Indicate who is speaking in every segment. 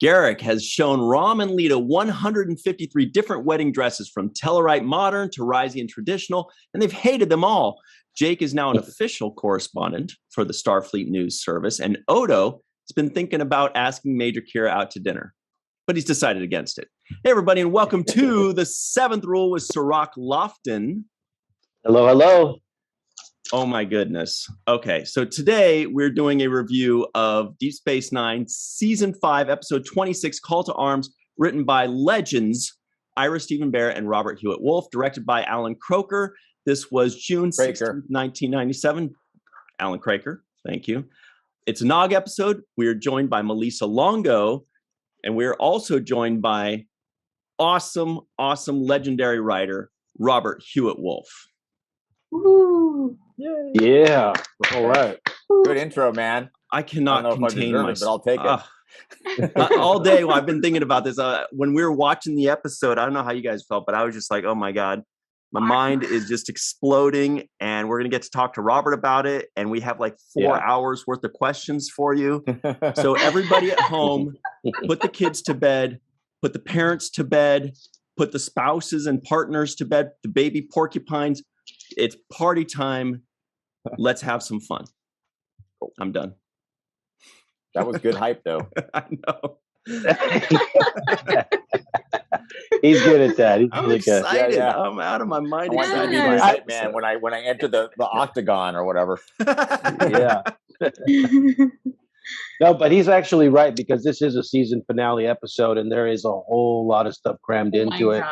Speaker 1: Garrick has shown Rom and Lita 153 different wedding dresses from Tellarite Modern to Ryzian Traditional, and they've hated them all. Jake is now an official correspondent for the Starfleet News Service, and Odo has been thinking about asking Major Kira out to dinner, but he's decided against it. Hey, everybody, and welcome to the Seventh Rule with Cirroc Lofton.
Speaker 2: Hello, hello.
Speaker 1: Oh, my goodness. Okay, so today we're doing a review of Deep Space Nine, Season 5, Episode 26, Call to Arms, written by legends Ira Steven Behr and Robert Hewitt Wolfe, directed by Alan Croker. This was June 16, 1997. Alan Craker, thank you. It's a Nog episode. We're joined by Malissa Longo, and we're also joined by awesome, legendary writer, Robert Hewitt Wolfe.
Speaker 3: Woo!
Speaker 2: Yeah. All right.
Speaker 4: Good intro, man.
Speaker 1: I cannot contain myself,
Speaker 4: but I'll take it.
Speaker 1: All day, I've been thinking about this. When we were watching the episode, I don't know how you guys felt, but I was just like, oh my God, my mind is just exploding. And we're going to get to talk to Robert about it. And we have like 4 hours worth of questions for you. So everybody at home, put the kids to bed, put the parents to bed, put the spouses and partners to bed, the baby porcupines. It's party time. Let's have some fun. I'm done.
Speaker 4: That was good hype, though.
Speaker 1: I know.
Speaker 2: He's good at that. He's
Speaker 1: I'm
Speaker 2: really
Speaker 1: excited.
Speaker 2: good.
Speaker 4: Yeah.
Speaker 1: I'm out of my mind.
Speaker 4: I want you to be my hype man when I enter the octagon or whatever.
Speaker 2: Yeah. No, but he's actually right, because this is a season finale episode, and there is a whole lot of stuff crammed into it.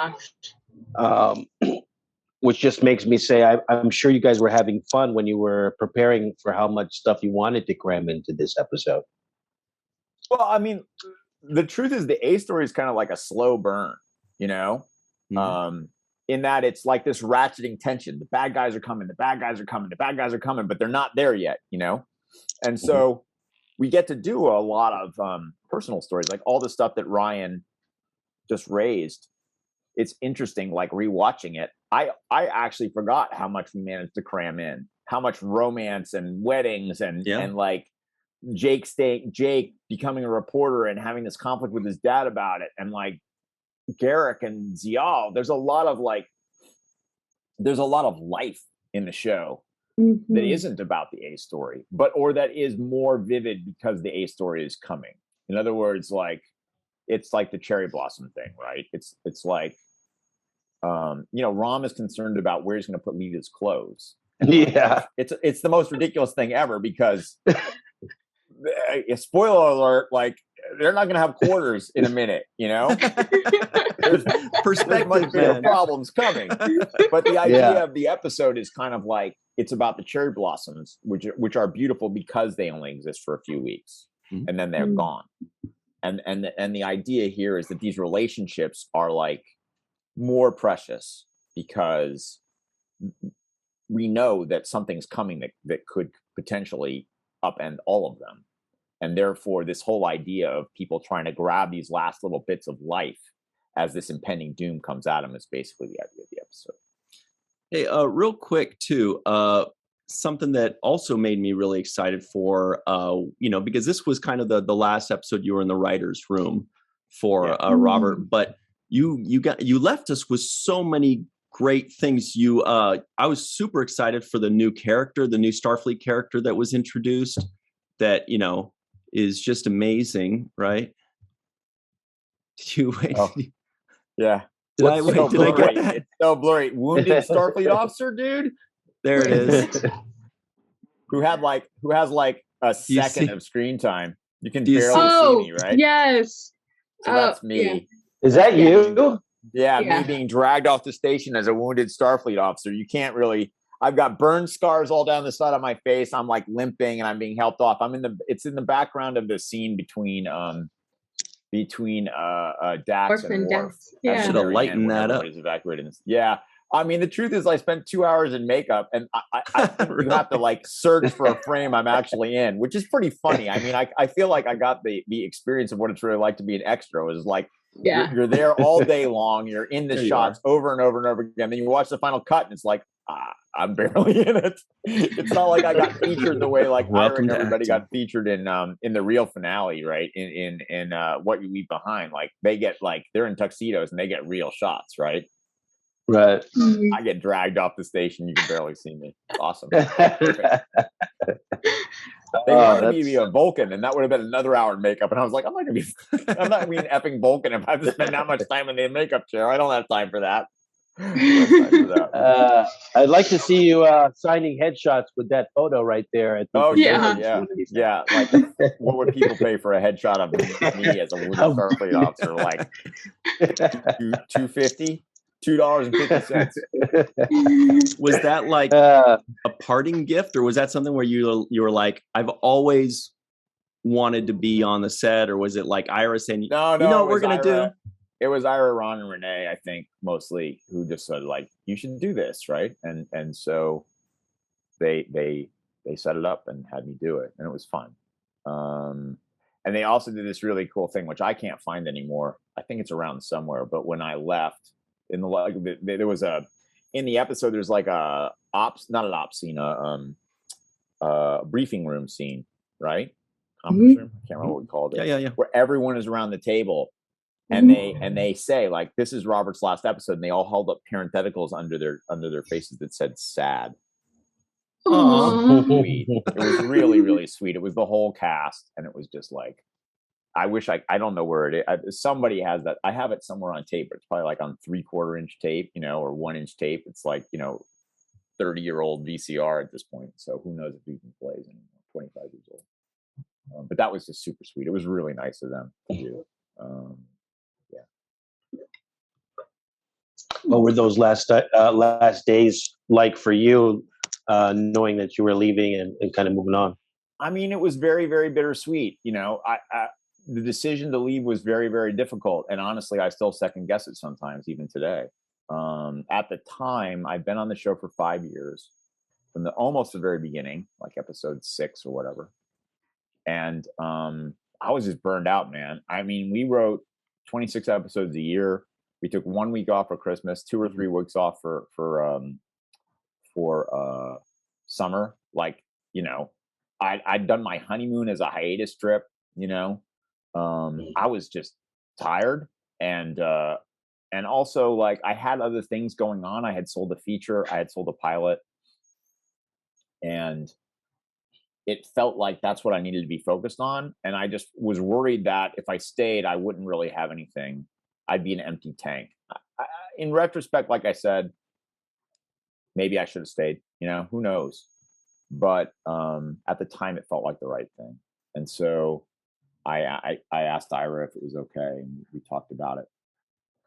Speaker 2: Which just makes me say, I'm sure you guys were having fun when you were preparing for how much stuff you wanted to cram into this episode.
Speaker 4: Well, I mean, the truth is the A story is kind of like a slow burn, you know? Mm-hmm. In that it's like this ratcheting tension. The bad guys are coming, but they're not there yet, you know? And so we get to do a lot of personal stories, like all the stuff that Ryan just raised. It's interesting, like rewatching it. I actually forgot how much we managed to cram in, how much romance and weddings and like Jake becoming a reporter and having this conflict with his dad about it, and like Garrick and Zial. There's a lot of life in the show that isn't about the A story, or that is more vivid because the A story is coming. In other words, like it's like the cherry blossom thing, right? It's like, Rom is concerned about where he's going to put Lita's clothes.
Speaker 2: Yeah.
Speaker 4: It's the most ridiculous thing ever, because spoiler alert, like they're not going to have quarters in a minute, you know? There's much bigger problems coming. But the idea of the episode is kind of like, it's about the cherry blossoms, which are beautiful because they only exist for a few weeks and then they're gone. And the idea here is that these relationships are like more precious because we know that something's coming that could potentially upend all of them. And therefore, this whole idea of people trying to grab these last little bits of life as this impending doom comes at them is basically the idea of the episode.
Speaker 1: Hey, real quick, too, something that also made me really excited for, because this was kind of the last episode you were in the writer's room for, Robert, but you left us with so many great things. I was super excited for the new character, the new Starfleet character that was introduced, that, is just amazing, right? Did you wait?
Speaker 4: Oh. Yeah.
Speaker 1: Did I get that?
Speaker 4: It's so blurry. Wounded Starfleet officer, dude.
Speaker 1: There it is.
Speaker 4: who has like a second of screen time. You can barely see me, right?
Speaker 3: Yes.
Speaker 4: So that's me.
Speaker 3: Yeah.
Speaker 2: Is that you?
Speaker 4: Yeah, me being dragged off the station as a wounded Starfleet officer. You can't really. I've got burn scars all down the side of my face. I'm like limping and I'm being helped off. It's in the background of the scene between Dax and Worf.
Speaker 3: Yeah.
Speaker 1: Should have lightened that up.
Speaker 4: Evacuated. Yeah. I mean, the truth is I spent 2 hours in makeup, and I think you have to like search for a frame I'm actually in, which is pretty funny. I mean, I feel like I got the experience of what it's really like to be an extra. It was like, you're there all day long. You're in the shots over and over and over again. Then you watch the final cut and it's like, I'm barely in it. It's not like I got featured the way like
Speaker 1: Welcome
Speaker 4: Ira and
Speaker 1: to
Speaker 4: everybody
Speaker 1: acting.
Speaker 4: got featured in the real finale, right? In What You Leave Behind. Like they get like they're in tuxedos and they get real shots, right?
Speaker 2: Right.
Speaker 4: I get dragged off the station. You can barely see me. It's awesome. They wanted me to be a Vulcan, and that would have been another hour in makeup. And I was like, I'm not being effing Vulcan if I have to spend that much time in the makeup chair. I don't have time for that.
Speaker 2: I'd like to see you signing headshots with that photo right there. At the
Speaker 4: yeah. Like, what would people pay for a headshot of me as a wounded Starfleet officer? Like $2.50. $2.50.
Speaker 1: Was that like a parting gift, or was that something where you were like, I've always wanted to be on the set, or was it like Ira saying,
Speaker 4: no,
Speaker 1: you know what we're gonna do?
Speaker 4: It was Ira, Ron, and Renee, I think, mostly, who just said like, you should do this, right? And so they set it up and had me do it, and it was fun. And they also did this really cool thing, which I can't find anymore. I think it's around somewhere. But when I left, there was in the episode, there's like not an ops scene, a briefing room scene, right? Conference room. I can't remember what we called it.
Speaker 1: Yeah.
Speaker 4: Where everyone is around the table. And they say like, this is Robert's last episode, and they all held up parentheticals under their faces that said sad. Sweet. It was really, really sweet. It was the whole cast, and it was just like, I wish I don't know where it is. Somebody has that. I have it somewhere on tape, but it's probably like on 3/4 inch tape, or 1 inch tape. It's like 30-year-old VCR at this point. So who knows if he even plays anymore? 25 years old. But that was just super sweet. It was really nice of them to do.
Speaker 2: What were those last days like for you, knowing that you were leaving and kind of moving on?
Speaker 4: I mean, it was very, very bittersweet. The decision to leave was very, very difficult. And honestly, I still second guess it sometimes, even today. At the time, I'd been on the show for 5 years, from almost the very beginning, like episode 6 or whatever. And I was just burned out, man. I mean, we wrote 26 episodes a year. We took 1 week off for Christmas, 2 or 3 weeks off for summer. Like, I'd done my honeymoon as a hiatus trip. I was just tired, and also like I had other things going on. I had sold a feature, I had sold a pilot, and it felt like that's what I needed to be focused on. And I just was worried that if I stayed, I wouldn't really have anything. I'd be an empty tank. In retrospect, like I said, maybe I should have stayed, who knows? But at the time, it felt like the right thing. And so I asked Ira if it was okay, and we talked about it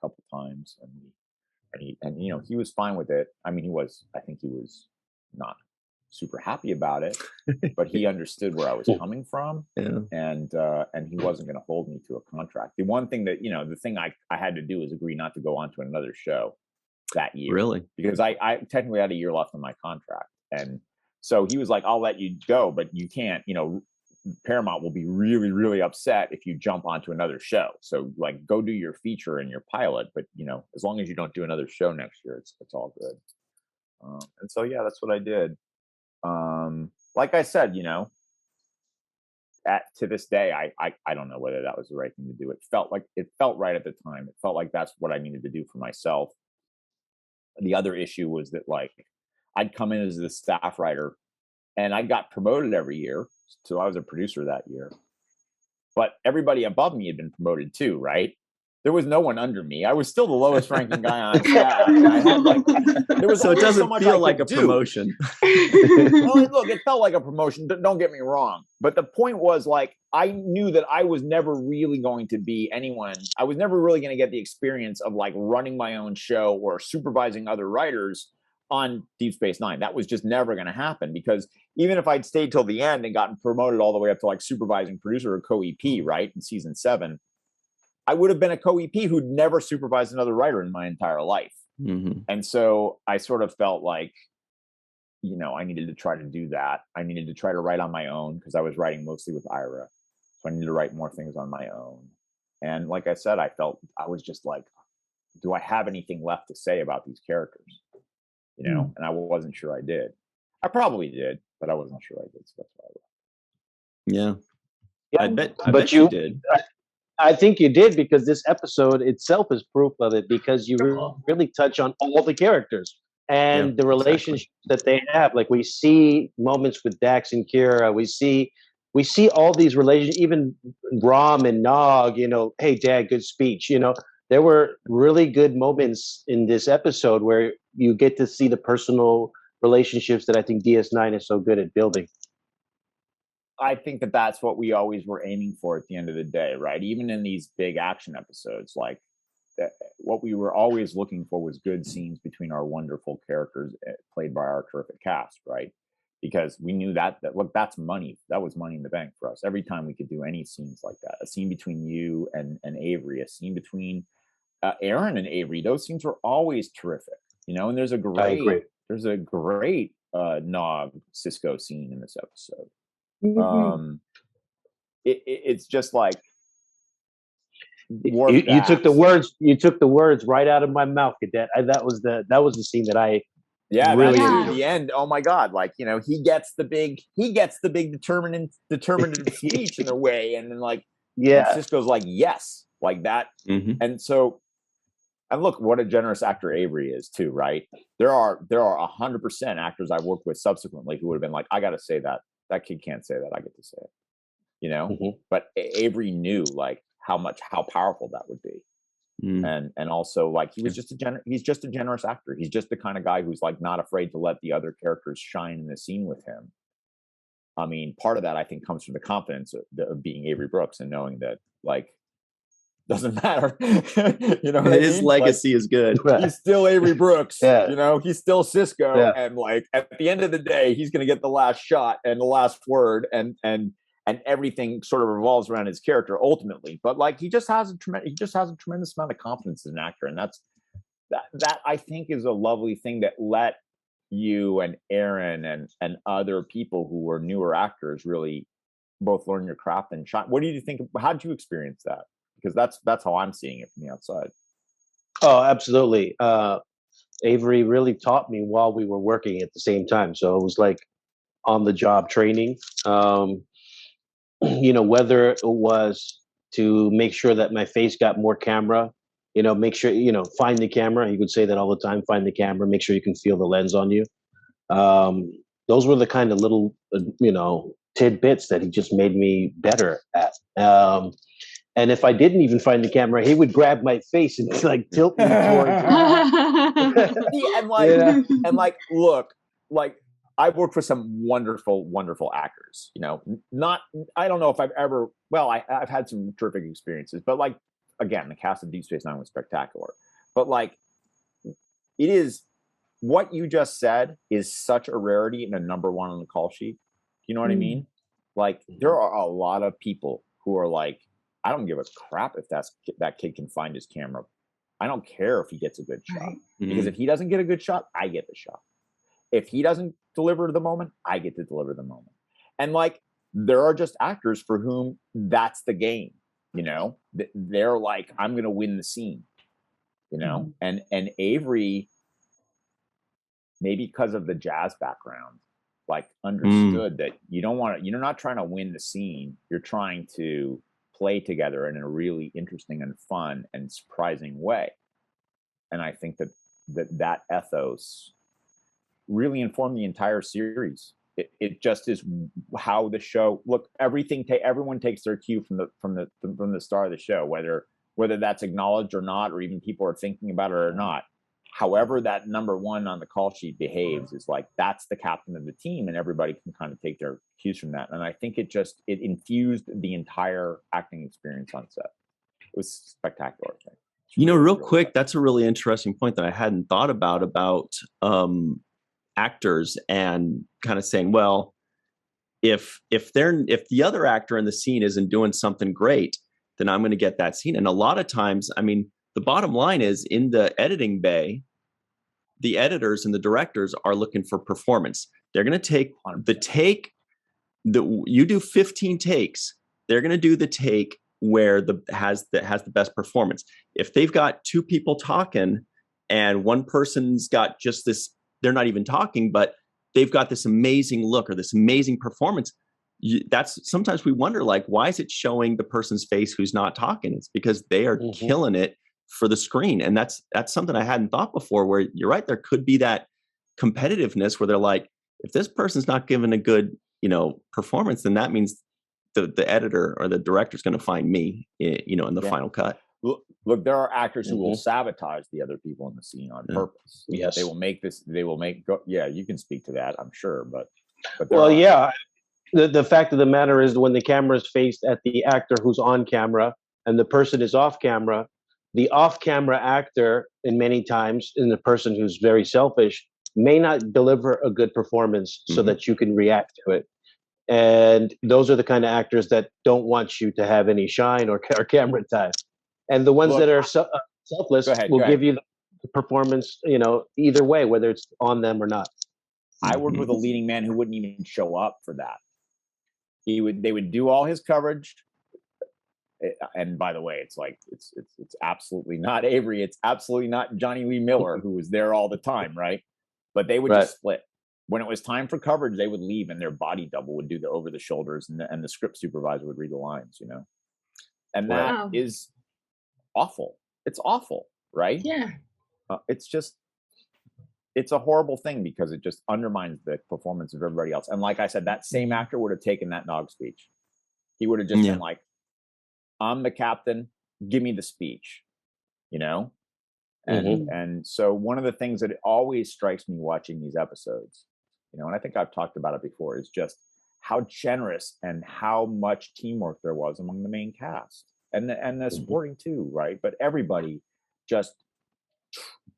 Speaker 4: a couple times, and he was fine with it. I mean, I think he was not super happy about it, but he understood where I was coming from, and he wasn't going to hold me to a contract. The one thing that the thing I had to do is agree not to go on to another show that year,
Speaker 1: really,
Speaker 4: because I technically had a year left on my contract, and so he was like, "I'll let you go, but you can't. Paramount will be really, really upset if you jump onto another show. So like, go do your feature and your pilot, but as long as you don't do another show next year, it's all good." And so yeah, that's what I did. Like I said, to this day, I don't know whether that was the right thing to do. It felt right at the time. It felt like that's what I needed to do for myself. The other issue was that like I'd come in as the staff writer, and I got promoted every year. So I was a producer that year, but everybody above me had been promoted too, right? There was no one under me. I was still the lowest ranking guy on staff.
Speaker 1: So it doesn't feel like a promotion.
Speaker 4: Well, look, it felt like a promotion. Don't get me wrong. But the point was, like, I knew that I was never really going to be anyone. I was never really going to get the experience of like running my own show or supervising other writers on Deep Space Nine. That was just never going to happen, because even if I'd stayed till the end and gotten promoted all the way up to like supervising producer or co-EP, right, in season 7, I would have been a co-EP who'd never supervised another writer in my entire life.
Speaker 1: Mm-hmm.
Speaker 4: And so I sort of felt like, I needed to try to do that. I needed to try to write on my own, because I was writing mostly with Ira. So I needed to write more things on my own. And like I said, I was just like, do I have anything left to say about these characters? you know, and I wasn't sure I did. I probably did, but I wasn't sure I did. So that's why I
Speaker 1: Yeah.
Speaker 2: Yeah,
Speaker 1: I bet you did.
Speaker 2: I think you did, because this episode itself is proof of it, because you really touch on all the characters and the relationships that they have. Like, we see moments with Dax and Kira. We see all these relations, even Rom and Nog, you know, hey, Dad, good speech. You know, there were really good moments in this episode where you get to see the personal relationships that I think DS9 is so good at building.
Speaker 4: I think that that's what we always were aiming for at the end of the day, right? Even in these big action episodes, like what we were always looking for was good scenes between our wonderful characters played by our terrific cast, right? Because we knew that look, that's money. That was money in the bank for us. Every time we could do any scenes like that, a scene between you and Avery, a scene between Aron and Avery, those scenes were always terrific, you know. And there's a great Nog Sisko scene in this episode. It's just like
Speaker 2: you took the words right out of my mouth, Cadet. That was the scene that I really
Speaker 4: the end. Oh my God! Like, you know, he gets the big determinative speech in the way, and then like Sisko's like yes, like that, and so. And look, what a generous actor Avery is too, right? There are 100% actors I've worked with subsequently who would have been like, I got to say that kid can't say that, I get to say it, you know. But Avery knew like how powerful that would be, and also like he's just a generous actor. He's just the kind of guy who's like not afraid to let the other characters shine in the scene with him. I mean, part of that I think comes from the confidence of being Avery Brooks and knowing that like. Doesn't matter, you know.
Speaker 1: His legacy is good.
Speaker 4: He's still Avery Brooks, you know. He's still Sisko, and like at the end of the day, he's going to get the last shot and the last word, and everything sort of revolves around his character ultimately. But like he just has a tremendous amount of confidence as an actor, and that I think is a lovely thing that let you and Aron and other people who were newer actors really both learn your craft and shine. What do you think? How did you experience that? Because that's how I'm seeing it from the outside.
Speaker 2: Oh, absolutely. Avery really taught me while we were working at the same time. So it was like on the job training. You know, whether it was to make sure that my face got more camera, you know, make sure, you know, find the camera. He would say that all the time, find the camera, make sure you can feel the lens on you. Those were the kind of little, you know, tidbits that he just made me better at. And if I didn't even find the camera, he would grab my face and like tilt me towards
Speaker 4: and like, look, like I've worked with some wonderful, wonderful actors, you know, I don't know if I've ever, I've had some terrific experiences, but like, again, the cast of Deep Space Nine was spectacular, but like it is what you just said is such a rarity and a number one on the call sheet. You know what I mean? Like there are a lot of people who are like, I don't give a crap if that kid can find his camera. I don't care if he gets a good shot. Because if he doesn't get a good shot, I get the shot. If he doesn't deliver the moment, I get to deliver the moment. And like, there are just actors for whom that's the game, you know? They're like, I'm going to win the scene, you know? And Avery, maybe because of the jazz background, like understood that you're not trying to win the scene. You're trying to play together in a really interesting and fun and surprising way. And I think that ethos really informed the entire series. It just is how the show look. Everyone takes their cue from the start of the show, whether that's acknowledged or not, or even people are thinking about it or not. However, that number one on the call sheet behaves is like that's the captain of the team, and everybody can kind of take their cues from that. And I think it infused the entire acting experience on set. It was spectacular.
Speaker 1: You know, real quick, that's a really interesting point that I hadn't thought about actors and kind of saying, well, if the other actor in the scene isn't doing something great, then I'm going to get that scene. And a lot of times, I mean, the bottom line is in the editing bay, the editors and the directors are looking for performance. They're going to take the take you do 15 takes. They're going to do the take where has the best performance. If they've got two people talking and one person's got just this they're not even talking, but they've got this amazing look or this amazing performance. That's sometimes we wonder, like, why is it showing the person's face who's not talking? It's because they are killing it for the screen. And that's something I hadn't thought before, where you're right, there could be that competitiveness where they're like, if this person's not giving a good, performance, then that means the editor or the director is going to find me, in the final cut.
Speaker 4: Look, there are actors who will sabotage the other people in the scene on purpose.
Speaker 2: Yes.
Speaker 4: They will make you can speak to that, I'm sure, but
Speaker 2: the fact of the matter is, when the camera is faced at the actor who's on camera and the person is off camera, the off-camera actor, in many times, in the person who's very selfish, may not deliver a good performance so that you can react to it. And those are the kind of actors that don't want you to have any shine or camera time. And the ones that are selfless will give you the performance, either way, whether it's on them or not.
Speaker 4: I worked with a leading man who wouldn't even show up for that. They would do all his coverage. And by the way, it's absolutely not Avery. It's absolutely not Johnny Lee Miller, who was there all the time, right? But they would just split. When it was time for coverage, they would leave, and their body double would do the over the shoulders, and the script supervisor would read the lines, And that is awful. It's awful, right?
Speaker 3: Yeah.
Speaker 4: It's a horrible thing because it just undermines the performance of everybody else. And like I said, that same actor would have taken that Nog speech. He would have just been like, I'm the captain, give me the speech, And so one of the things that always strikes me watching these episodes, and I think I've talked about it before, is just how generous and how much teamwork there was among the main cast and the supporting too, right? But everybody just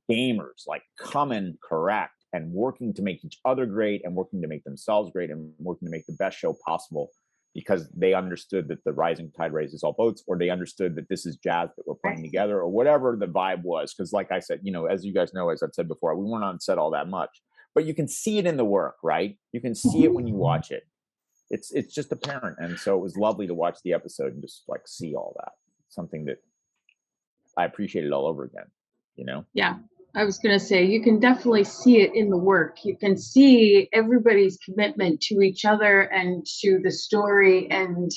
Speaker 4: gamers, like coming correct and working to make each other great and working to make themselves great and working to make the best show possible, because they understood that the rising tide raises all boats, or they understood that this is jazz that we're playing together, or whatever the vibe was. Because like I said, as you guys know, as I've said before, we weren't on set all that much, but you can see it in the work, right? You can see it when you watch it. It's just apparent. And so it was lovely to watch the episode and just like see all that. Something that I appreciated all over again,
Speaker 3: Yeah. I was going to say, you can definitely see it in the work. You can see everybody's commitment to each other and to the story, and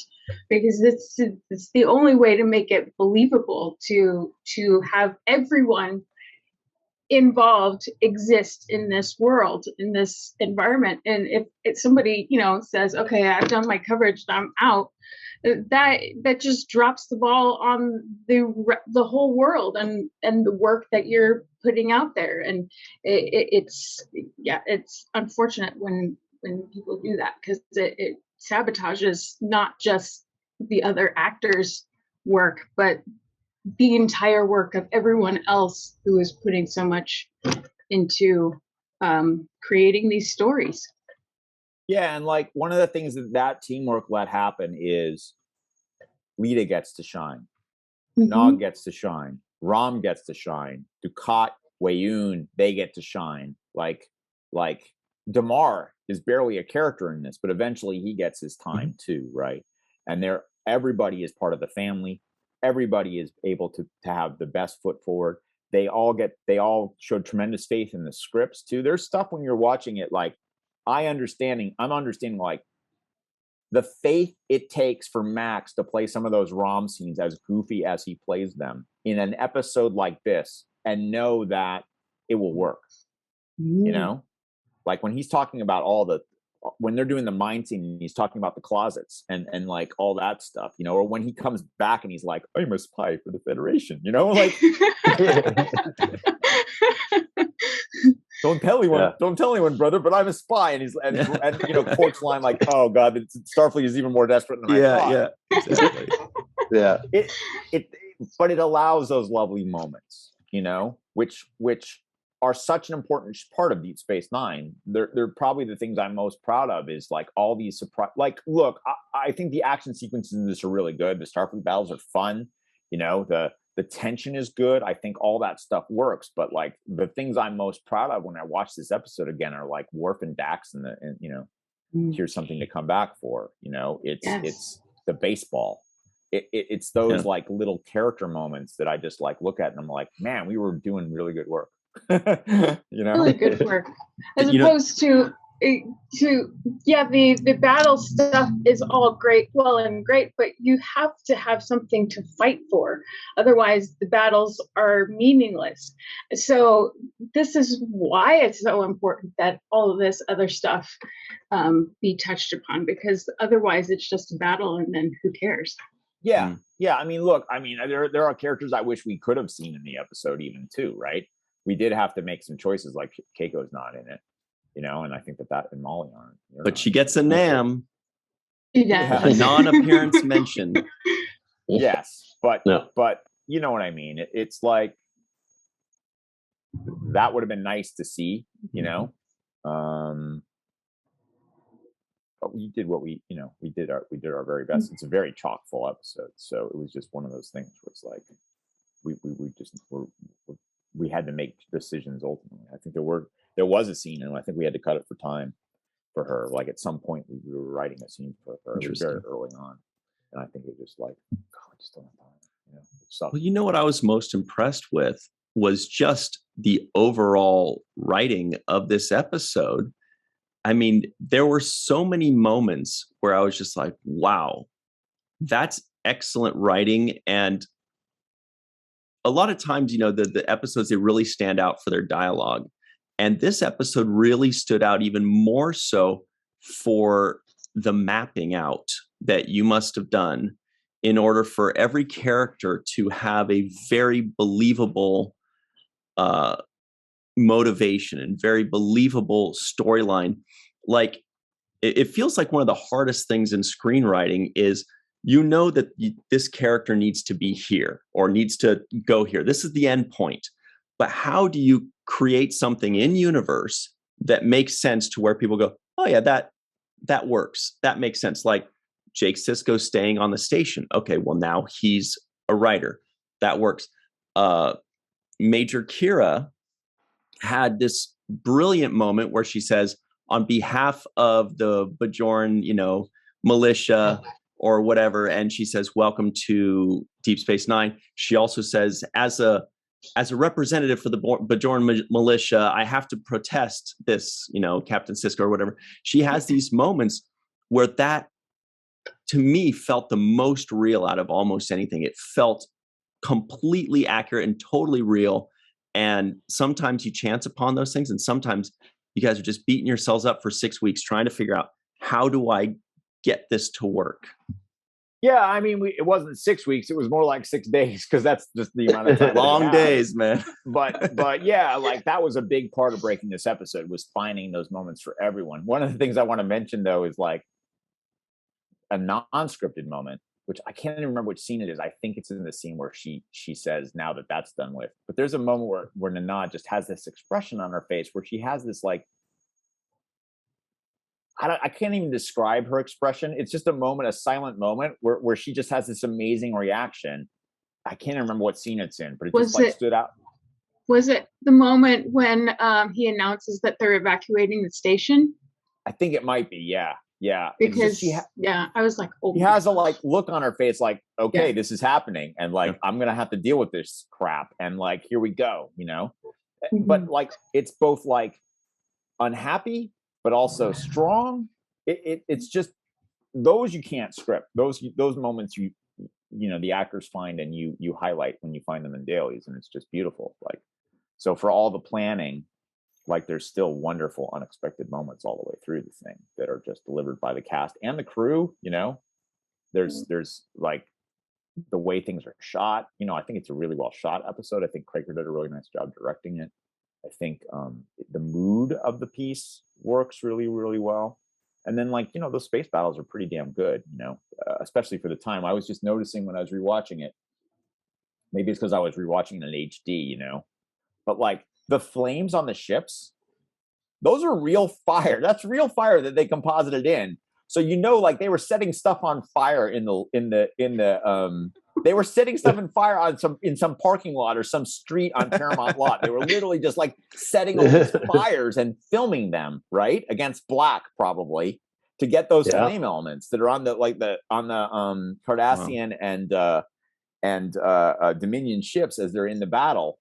Speaker 3: because it's the only way to make it believable, to have everyone involved exist in this world, in this environment. And if somebody, says, okay, I've done my coverage, I'm out, that just drops the ball on the whole world and the work that you're putting out there. And it's unfortunate when people do that, because it sabotages not just the other actors' work, but the entire work of everyone else who is putting so much into creating these stories.
Speaker 4: Yeah, and like one of the things that teamwork let happen is Lita gets to shine, Nog gets to shine, Ram gets to shine, Dukat, Wayoon, they get to shine. Like Damar is barely a character in this, but eventually he gets his time too, right? And everybody is part of the family. Everybody is able to have the best foot forward. They all showed tremendous faith in the scripts too. There's stuff when you're watching it, like I'm understanding like the faith it takes for Max to play some of those ROM scenes as goofy as he plays them in an episode like this, and know that it will work. Like when he's talking about when they're doing the mine scene and he's talking about the closets and like all that stuff, or when he comes back and he's like, I'm a spy for the Federation, like don't tell anyone, brother, but I'm a spy. And he's and Quark's line like, oh God, Starfleet is even more desperate than I thought.
Speaker 1: Yeah, exactly.
Speaker 2: Yeah.
Speaker 4: But it allows those lovely moments, which are such an important part of Deep Space Nine. They're probably the things I'm most proud of, is like all these surprise. Like, look, I think the action sequences in this are really good. The Starfleet battles are fun. The tension is good. I think all that stuff works. But like the things I'm most proud of when I watch this episode again are like Worf and Dax and here's something to come back for. It's the baseball. It's those like little character moments that I just like look at and I'm like, man, we were doing really good work. You know,
Speaker 3: really good work. As opposed to the battle stuff is all great, well and great, but you have to have something to fight for. Otherwise, the battles are meaningless. So this is why it's so important that all of this other stuff be touched upon, because otherwise it's just a battle and then who cares?
Speaker 4: Yeah. Yeah. I mean, look, there are characters I wish we could have seen in the episode even too, right? We did have to make some choices, like Keiko's not in it, you know, and I think that and Molly aren't.
Speaker 1: But she gets a NAM.
Speaker 3: Yeah.
Speaker 1: A non-appearance mention.
Speaker 4: Yes, but you know what I mean? It's like, that would have been nice to see, you know? But we did what we did our very best. It's a very chock full episode. So it was just one of those things where it's like, we had to make decisions ultimately. I think there was a scene, and I think we had to cut it for time for her. Like at some point we were writing a scene for her very early on. And I think it just like, I just don't have time. You know,
Speaker 1: well, you know what I was most impressed with was just the overall writing of this episode. I mean, there were so many moments where I was just like, wow, that's excellent writing. And a lot of times, you know, the episodes, they really stand out for their dialogue. And this episode really stood out even more so for the mapping out that you must have done in order for every character to have a very believable motivation and very believable storyline. Like, it feels like one of the hardest things in screenwriting is, you know, that this character needs to be here or needs to go here. This is the end point. But how do you create something in universe that makes sense to where people go, oh yeah, that works. That makes sense. Like Jake Sisko staying on the station. Okay, well now he's a writer. That works. Major Kira had this brilliant moment where she says, on behalf of the Bajoran, you know, militia or whatever, and she says, welcome to Deep Space Nine. She also says, as a representative for the Bajoran militia, I have to protest this, you know, Captain Sisko or whatever. She has these moments where that, to me, felt the most real out of almost anything. It felt completely accurate and totally real. And sometimes you chance upon those things, and sometimes you guys are just beating yourselves up for 6 weeks trying to figure out, how do I get this to work?
Speaker 4: Yeah, I mean, it wasn't 6 weeks; it was more like 6 days, because that's just the amount of time.
Speaker 1: Long days, man.
Speaker 4: But yeah, like that was a big part of breaking this episode, was finding those moments for everyone. One of the things I want to mention though is like a non-scripted moment, which I can't even remember which scene it is. I think it's in the scene where she says, now that that's done with. But there's a moment where Nana just has this expression on her face where she has this like, I can't even describe her expression. It's just a moment, a silent moment where she just has this amazing reaction. I can't remember what scene it's in, but it just like stood out.
Speaker 3: Was it the moment when he announces that they're evacuating the station?
Speaker 4: I think it might be, yeah. Yeah.
Speaker 3: Because I was like, oh.
Speaker 4: She has a like look on her face like, okay, this is happening. And like, I'm going to have to deal with this crap. And like, here we go, you know? Mm-hmm. But like, it's both like unhappy, but also strong. It's just, those you can't script. Those moments you know, the actors find and you highlight when you find them in dailies, and it's just beautiful. Like, so for all the planning, like there's still wonderful unexpected moments all the way through the thing that are just delivered by the cast and the crew. You know, there's like the way things are shot. You know, I think it's a really well shot episode. I think Craker did a really nice job directing it. I think the mood of the piece works really, really well. And then, like, you know, those space battles are pretty damn good, you know, especially for the time. I was just noticing when I was rewatching it, maybe it's because I was rewatching it in HD, you know, but like the flames on the ships, those are real fire. That's real fire that they composited in. So, you know, like they were setting stuff on fire they were setting stuff in fire in some parking lot or some street on Paramount lot. They were literally just like setting all these fires and filming them, right, against black probably, to get those flame elements that are on the Cardassian and Dominion ships as they're in the battle.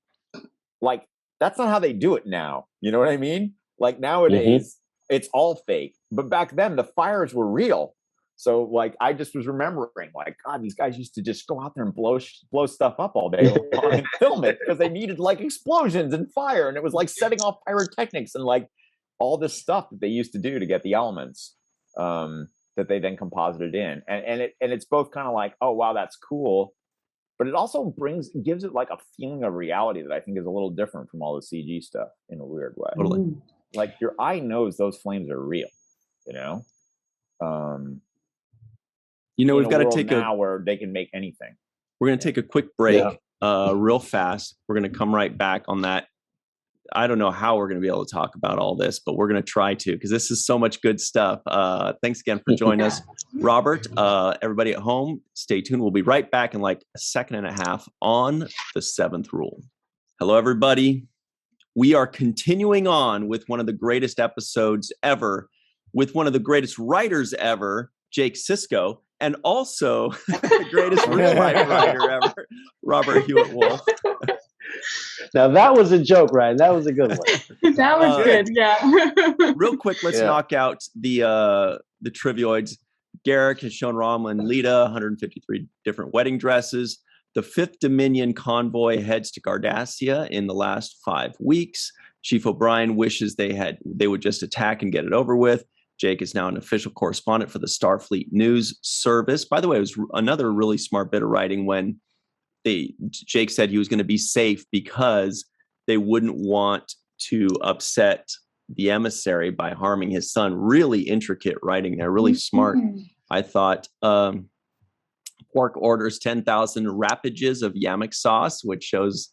Speaker 4: Like that's not how they do it now. You know what I mean? Like nowadays, it's all fake. But back then, the fires were real. So like, I just was remembering, like, God, these guys used to just go out there and blow stuff up all day long and film it because they needed like explosions and fire, and it was like setting off pyrotechnics and like all this stuff that they used to do to get the elements that they then composited in, and it's both kind of like, oh wow, that's cool, but it also gives it like a feeling of reality that I think is a little different from all the CG stuff in a weird way.
Speaker 1: Totally.
Speaker 4: Like your eye knows those flames are real, you know.
Speaker 1: We've got to take
Speaker 4: now where they can make anything.
Speaker 1: We're going to take a quick break, real fast. We're going to come right back on that. I don't know how we're going to be able to talk about all this, but we're going to try to, because this is so much good stuff. Thanks again for joining us, Robert. Everybody at home, stay tuned. We'll be right back in like a second and a half on the seventh rule. Hello, everybody. We are continuing on with one of the greatest episodes ever, with one of the greatest writers ever, Jake Sisko, and also the greatest real-life writer ever, Robert Hewitt Wolfe.
Speaker 2: Now that was a joke, Ryan. That was a good one.
Speaker 3: That was good, yeah.
Speaker 1: Real quick, let's knock out the trivioids. Garrick has shown Rom and Lita 153 different wedding dresses. The Fifth Dominion convoy heads to Cardassia in the last 5 weeks. Chief O'Brien wishes they would just attack and get it over with. Jake is now an official correspondent for the Starfleet News Service. By the way, it was another really smart bit of writing when Jake said he was going to be safe because they wouldn't want to upset the emissary by harming his son. Really intricate writing there, really smart. I thought Quark orders 10,000 rapages of Yamok sauce, which shows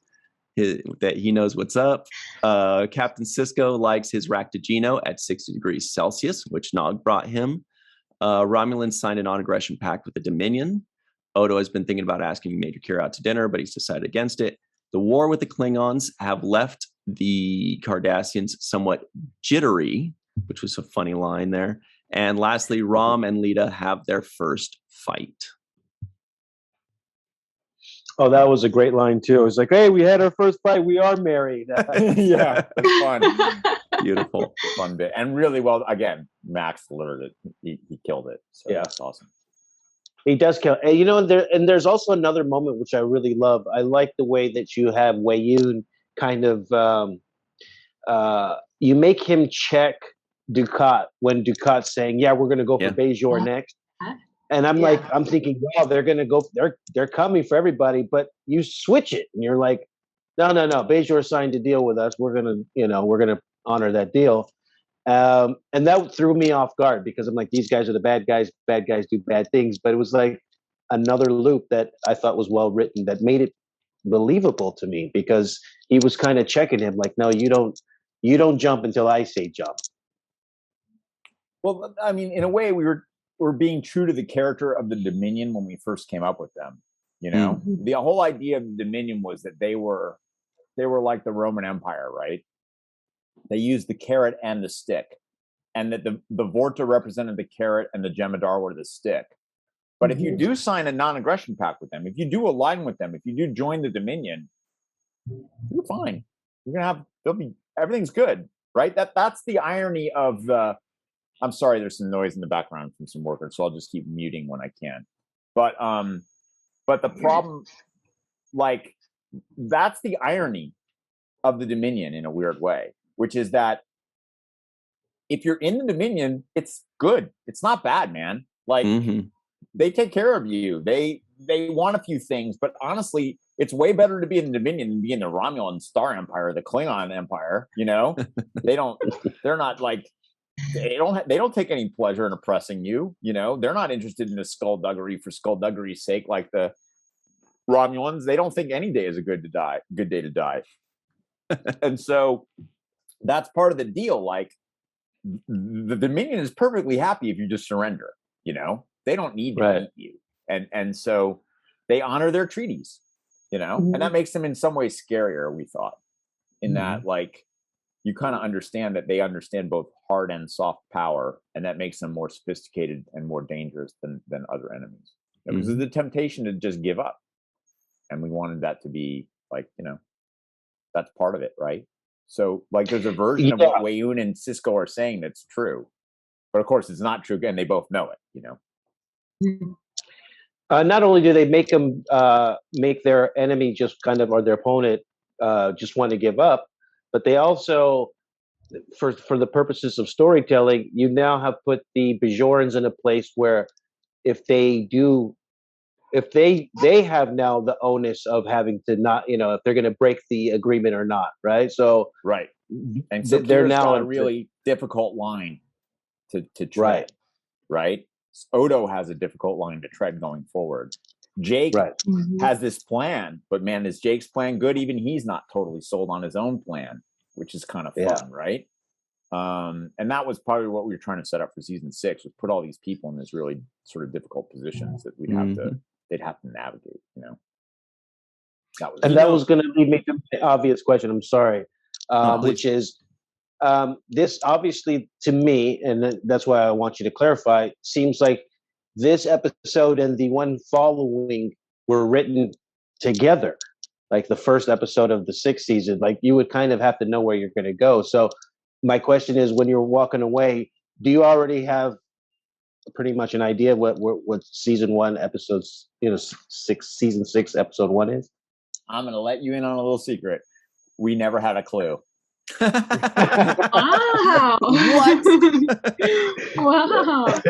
Speaker 1: that he knows what's up. Captain Sisko likes his Ractigino at 60 degrees Celsius, which Nog brought him. Romulan signed a non-aggression pact with the Dominion. Odo has been thinking about asking Major Kira out to dinner, but he's decided against it. The war with the Klingons have left the Cardassians somewhat jittery, which was a funny line there. And lastly, Rom and Lita have their first fight.
Speaker 2: Oh, that was a great line too. It was like, hey, we had our first fight. We are married.
Speaker 4: Yeah, it's fun.
Speaker 1: Beautiful.
Speaker 4: Fun bit. And really well, again, Max delivered it. He killed it. So yeah, that's awesome.
Speaker 2: He does kill. And there's also another moment which I really love. I like the way that you have Weyoun kind of you make him check Dukat when Dukat's saying, "Yeah, we're going to go for Bajor next." And I'm thinking, wow, they're going to go. They're coming for everybody, but you switch it, and you're like, no. Bajor signed a deal with us. We're gonna honor that deal. And that threw me off guard because I'm like, these guys are the bad guys. Bad guys do bad things. But it was like another loop that I thought was well written that made it believable to me because he was kind of checking him like, no, you don't jump until I say jump.
Speaker 4: Well, I mean, in a way, we're being true to the character of the Dominion when we first came up with them. You know, the whole idea of the Dominion was that they were like the Roman Empire, right? They used the carrot and the stick, and that the Vorta represented the carrot and the Jemadar were the stick. But if you do sign a non-aggression pact with them, if you do align with them, if you do join the Dominion, you're fine. You're gonna everything's good, right? That's the irony of the. I'm sorry, there's some noise in the background from some workers, so I'll just keep muting when I can. But the problem, like, that's the irony of the Dominion in a weird way, which is that if you're in the Dominion, it's good. It's not bad, man. Like, they take care of you. They want a few things, but honestly, it's way better to be in the Dominion than be in the Romulan Star Empire, the Klingon Empire. You know, they're not like. They don't take any pleasure in oppressing you. You know, they're not interested in the skullduggery for skullduggery's sake, like the Romulans. They don't think any day is a good day to die. And so that's part of the deal. Like the Dominion is perfectly happy if you just surrender. You know, they don't need to eat you, and so they honor their treaties. You know, and that makes them in some ways scarier. We thought in that like. You kind of understand that they understand both hard and soft power, and that makes them more sophisticated and more dangerous than other enemies. Because of the temptation to just give up. And we wanted that to be like, you know, that's part of it, right? So like there's a version of what Wayun and Sisko are saying that's true. But of course it's not true, and they both know it, you know.
Speaker 2: Not only do they make them make their enemy just kind of, or their opponent just want to give up, but they also, for the purposes of storytelling, you now have put the Bajorans in a place where if they have now the onus of having to not, you know, if they're going to break the agreement or not, right? So
Speaker 4: right, and so they're now a really difficult line to tread, right? Odo has a difficult line to tread going forward. Jake has this plan, but man, is Jake's plan good? Even he's not totally sold on his own plan, which is kind of fun, right? And that was probably what we were trying to set up for season 6, was put all these people in this really sort of difficult positions that they'd have to navigate, you know. That
Speaker 2: was going to lead me to the obvious question. I'm sorry, which is this obviously to me, and that's why I want you to clarify. Seems like this episode and the one following were written together, like the first episode of the 6th season. Like you would kind of have to know where you're going to go. So my question is, when you're walking away, do you already have pretty much an idea what season 1 episodes, you know, season 6 episode 1 is?
Speaker 4: I'm going to let you in on a little secret. We never had a clue.
Speaker 3: Wow.
Speaker 4: What?
Speaker 3: Wow.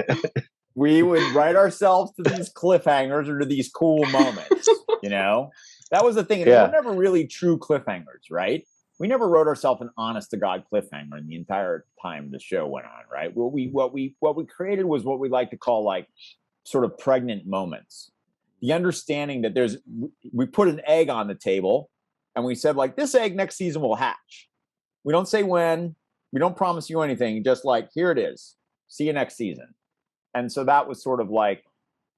Speaker 4: We would write ourselves to these cliffhangers or to these cool moments, you know? That was the thing. And they were never really true cliffhangers, right? We never wrote ourselves an honest to God cliffhanger in the entire time the show went on, right? What we created was what we like to call like sort of pregnant moments. The understanding that we put an egg on the table and we said like, this egg next season will hatch. We don't say when, we don't promise you anything, just like, here it is. See you next season. And so that was sort of like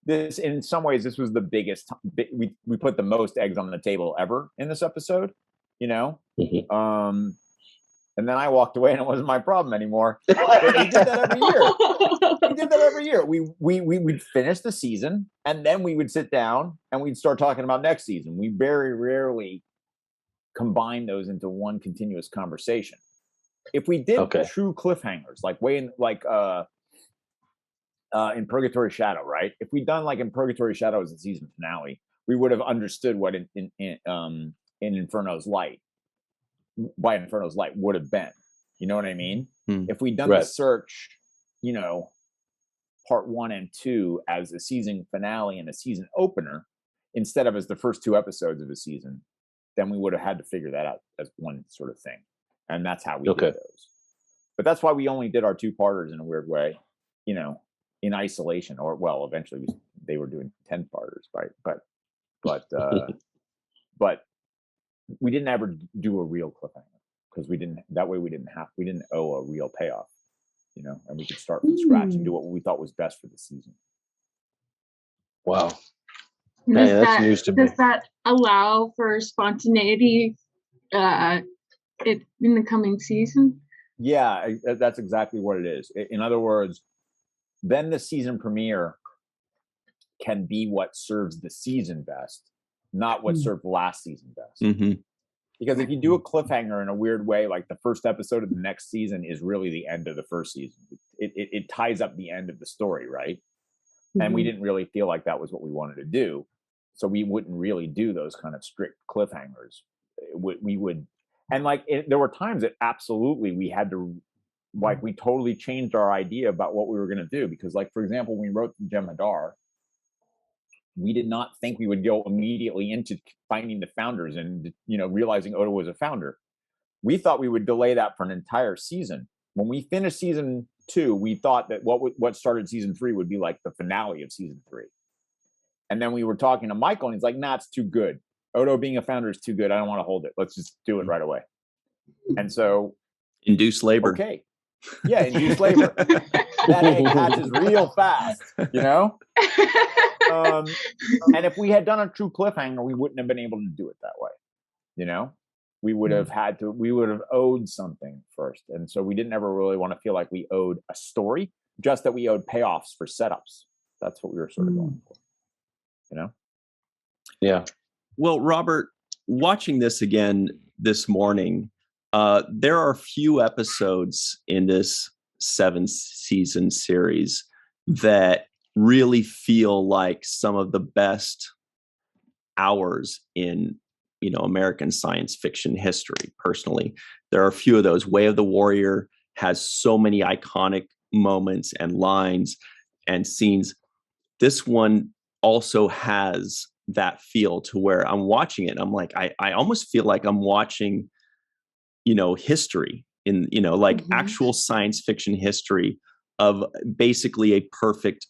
Speaker 4: this, in some ways, this was the biggest, we put the most eggs on the table ever in this episode, you know? And then I walked away and it wasn't my problem anymore. But we did that every year. We did that every year. We'd finish the season and then we would sit down and we'd start talking about next season. We very rarely combine those into one continuous conversation. If we did true cliffhangers, like in Purgatory Shadow, right? If we'd done like in Purgatory Shadow as a season finale, we would have understood what in Inferno's Light, by Inferno's Light would have been. You know what I mean? If we'd done the Search, you know, part 1 and 2 as a season finale and a season opener, instead of as the first 2 episodes of a season, then we would have had to figure that out as one sort of thing. And that's how we did those. But that's why we only did our 2-parters in a weird way, you know, in isolation, or well, eventually they were doing 10-parters, right? But we didn't ever do a real cliffhanger because we didn't owe a real payoff, you know, and we could start from scratch and do what we thought was best for the season.
Speaker 2: Wow. That's news to me.
Speaker 3: Does that allow for spontaneity in the coming season?
Speaker 4: Yeah, that's exactly what it is. In other words, then the season premiere can be what serves the season best, not what served last season best. Because if you do a cliffhanger in a weird way, like the first episode of the next season is really the end of the first season. It ties up the end of the story, right? And we didn't really feel like that was what we wanted to do. So we wouldn't really do those kind of strict cliffhangers. We would, and like there were times that absolutely we had to, like we totally changed our idea about what we were going to do. Because like, for example, when we wrote Jem'Hadar, we did not think we would go immediately into finding the founders and, you know, realizing Odo was a founder. We thought we would delay that for an entire season. When we finished season 2, we thought that what started season 3 would be like the finale of season 3. And then we were talking to Michael and he's like, nah, it's too good. Odo being a founder is too good. I don't want to hold it. Let's just do it right away. And so
Speaker 1: induce labor.
Speaker 4: Okay. Yeah, induce labor. That egg hatches real fast, you know? And if we had done a true cliffhanger, we wouldn't have been able to do it that way. You know, we would have owed something first. And so we didn't ever really want to feel like we owed a story, just that we owed payoffs for setups. That's what we were sort of going for, you know?
Speaker 2: Yeah.
Speaker 1: Well, Robert, watching this again this morning, There are few episodes in this 7-season series that really feel like some of the best hours in American science fiction history. Personally, there are a few of those. Way of the Warrior has so many iconic moments and lines and scenes. This one also has that feel to where I'm watching it. I'm like, I almost feel like I'm watching, history in, like actual science fiction history of basically a perfect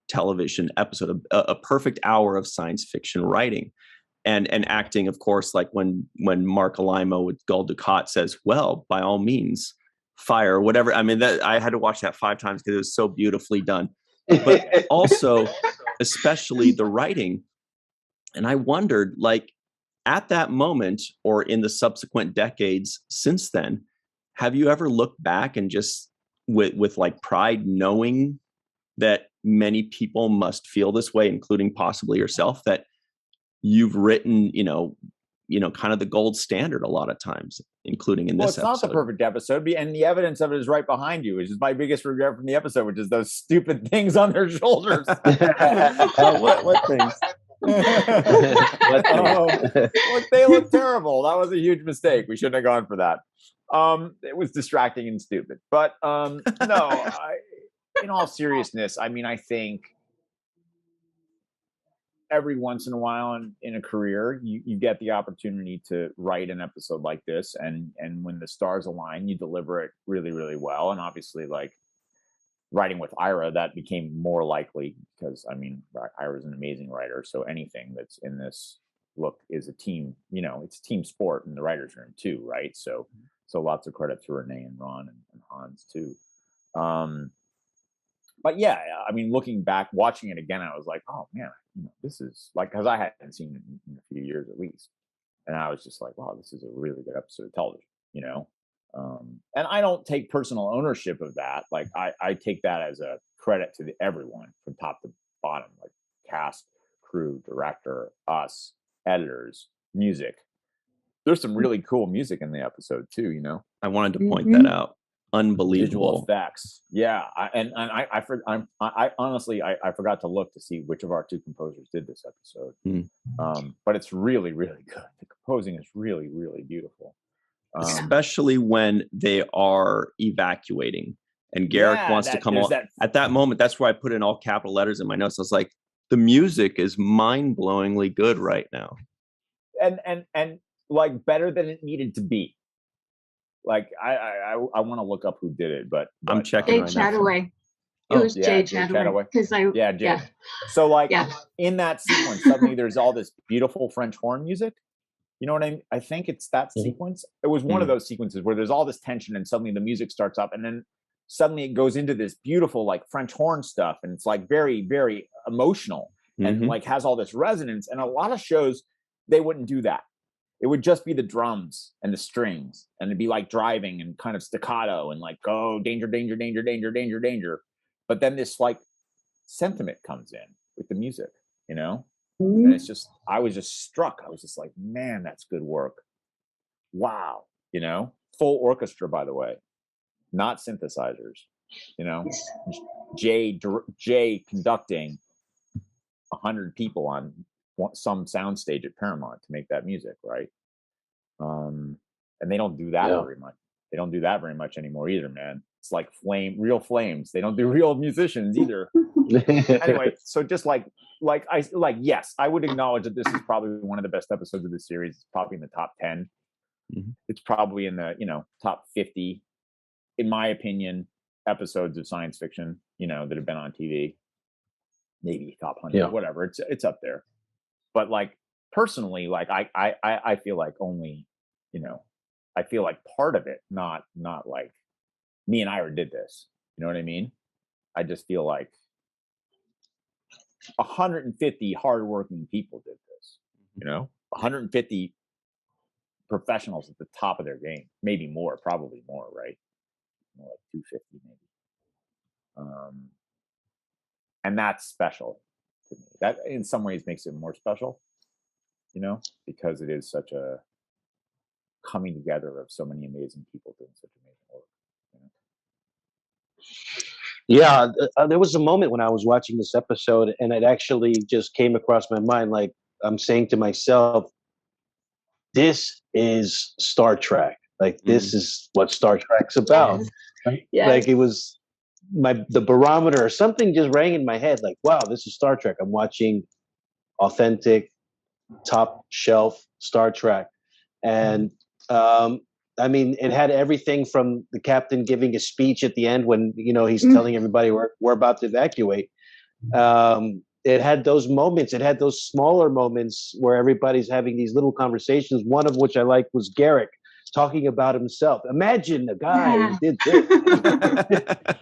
Speaker 1: television episode, a perfect hour of science fiction writing and acting, of course, like when Mark Alimo with Gul Dukat says, well, by all means, fire, whatever. I mean, that I had to watch that 5 times because it was so beautifully done. But also, especially the writing. And I wondered, like, at that moment or in the subsequent decades since then, have you ever looked back and just with like pride, knowing that many people must feel this way, including possibly yourself, that you've written, kind of the gold standard a lot of times, including in this episode?
Speaker 4: It's not the perfect episode, and the evidence of it is right behind you, which is my biggest regret from the episode, which is those stupid things on their shoulders.
Speaker 1: What things?
Speaker 4: They look terrible. That was a huge mistake. We shouldn't have gone for that. It was distracting and stupid. But no, in all seriousness, I mean, I think every once in a while in a career, you get the opportunity to write an episode like this, and when the stars align, you deliver it really, really well. And obviously, like writing with Ira, that became more likely because, I mean, Ira's an amazing writer. So anything that's in this look is a team, it's a team sport in the writer's room too, right? So lots of credit to Renee and Ron and Hans too. But yeah, I mean, looking back, watching it again, I was like, oh man, this is like, because I hadn't seen it in a few years at least. And I was just like, wow, this is a really good episode of television, and I don't take personal ownership of that. Like I take that as a credit to everyone from top to bottom, like cast, crew, director, us, editors, music. There's some really cool music in the episode too,
Speaker 1: I wanted to point that out. Unbelievable
Speaker 4: visual effects. Yeah. I honestly forgot to look to see which of our 2 composers did this episode. But it's really, really good. The composing is really, really beautiful.
Speaker 1: Especially when they are evacuating and Garrick wants to come on. At that moment, that's where I put in all capital letters in my notes. I was like, the music is mind-blowingly good right now.
Speaker 4: And like better than it needed to be. Like I want to look up who did it, but
Speaker 1: I'm checking right now.
Speaker 3: Chataway. It was Jay Chataway.
Speaker 4: Jay. So like in that sequence, suddenly there's all this beautiful French horn music. You know what I mean? I think it's that sequence. It was one of those sequences where there's all this tension and suddenly the music starts up and then suddenly it goes into this beautiful like French horn stuff. And it's like very, very emotional and like has all this resonance. And a lot of shows, they wouldn't do that. It would just be the drums and the strings and it'd be like driving and kind of staccato and like, oh, danger, danger, danger, danger, danger, danger. But then this like sentiment comes in with the music, And it's just, I was just struck. I was just like, man, that's good work. Wow. Full orchestra, by the way, not synthesizers, Jay conducting 100 people on some soundstage at Paramount to make that music. Right. And they don't do that very much. They don't do that very much anymore either, man. It's like real flames. They don't do real musicians either. Anyway, so just yes, I would acknowledge that this is probably one of the best episodes of this series. It's probably in the top 10. It's probably in the top 50, in my opinion, episodes of science fiction that have been on TV. Maybe top 100, whatever. It's up there. But like personally, like I feel like only I feel like part of it, not like me and Ira did this. You know what I mean? I just feel like 150 hardworking people did this, 150 professionals at the top of their game, maybe more, probably more, right? More like 250 maybe. And that's special to me. That in some ways makes it more special, because it is such a coming together of so many amazing people doing such amazing work.
Speaker 2: Yeah, there was a moment when I was watching this episode, and it actually just came across my mind. Like, I'm saying to myself, this is Star Trek. Like, this is what Star Trek's about.
Speaker 3: Yes.
Speaker 2: Like, it was the barometer or something just rang in my head. Like, wow, this is Star Trek. I'm watching authentic, top shelf Star Trek. And I mean, it had everything from the captain giving a speech at the end when, you know, he's telling everybody we're about to evacuate. It had those moments. It had those smaller moments where everybody's having these little conversations. One of which I liked was Garrick talking about himself. Imagine a guy who did this.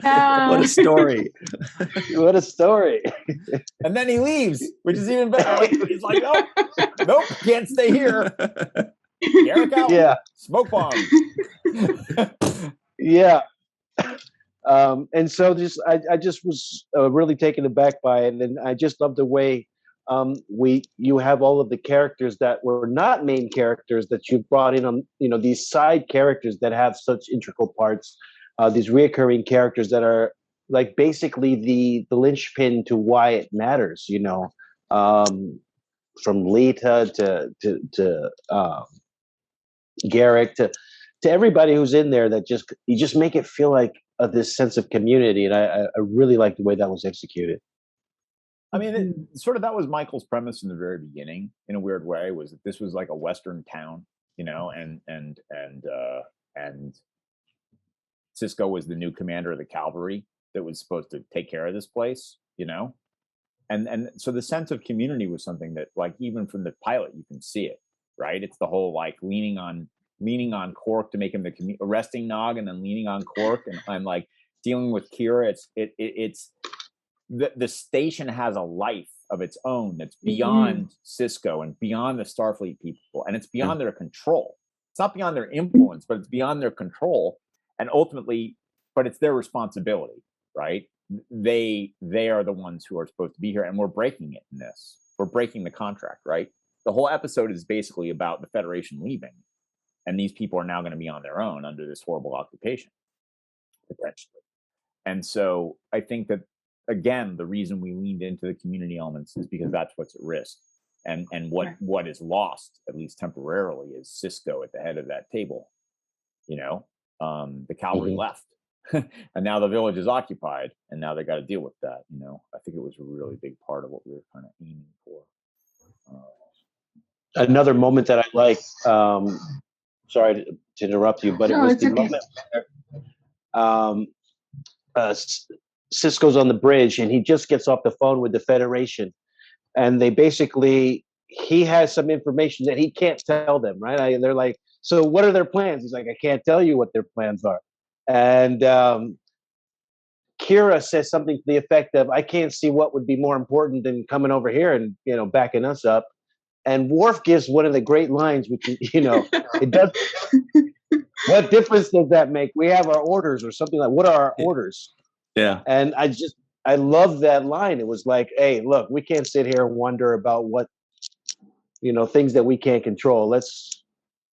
Speaker 1: What a story.
Speaker 2: What a story.
Speaker 4: And then he leaves, which is even better. Like, he's like, nope, can't stay here. Garrick out.
Speaker 2: Yeah.
Speaker 4: Smoke bomb.
Speaker 2: Yeah. And so I just was really taken aback by it, and I just love the way you have all of the characters that were not main characters that you brought in on, you know, these side characters that have such integral parts, these reoccurring characters that are like basically the linchpin to why it matters, you know, from Lita to Garrick to everybody who's in there, that you just make it feel like this sense of community, and I really like the way that was executed.
Speaker 4: I mean, that was Michael's premise in the very beginning, in a weird way, was that this was like a Western town, you know, and Sisko was the new commander of the cavalry that was supposed to take care of this place, you know, and so the sense of community was something that, like, even from the pilot, you can see it, right? It's the whole like leaning on Quark to make him arresting Nog, and then leaning on Quark and like dealing with Kira. It's the station has a life of its own that's beyond Sisko and beyond the Starfleet people, and it's beyond their control. It's not beyond their influence, but it's beyond their control, and ultimately, but it's their responsibility, right? They are the ones who are supposed to be here, and we're breaking it in this. We're breaking the contract, right? The whole episode is basically about the Federation leaving, and these people are now going to be on their own under this horrible occupation, potentially. And so I think that, again, the reason we leaned into the community elements is because that's what's at risk. And what is lost, at least temporarily, is Sisko at the head of that table. You know, the cavalry left, and now the village is occupied, and now they got to deal with that. You know, I think it was a really big part of what we were kind of aiming for. Another
Speaker 2: moment that I like, sorry to interrupt you, but it was the moment where Sisko's on the bridge and he just gets off the phone with the Federation, and they basically, he has some information that he can't tell them, right? They're like, so what are their plans? He's like, I can't tell you what their plans are. And Kira says something to the effect of, I can't see what would be more important than coming over here and, you know, backing us up. And Worf gives one of the great lines, which, you know, it does. What difference does that make? We have our orders, or something like, what are our orders?
Speaker 1: Yeah.
Speaker 2: And I love that line. It was like, hey, look, we can't sit here and wonder about what, you know, things that we can't control.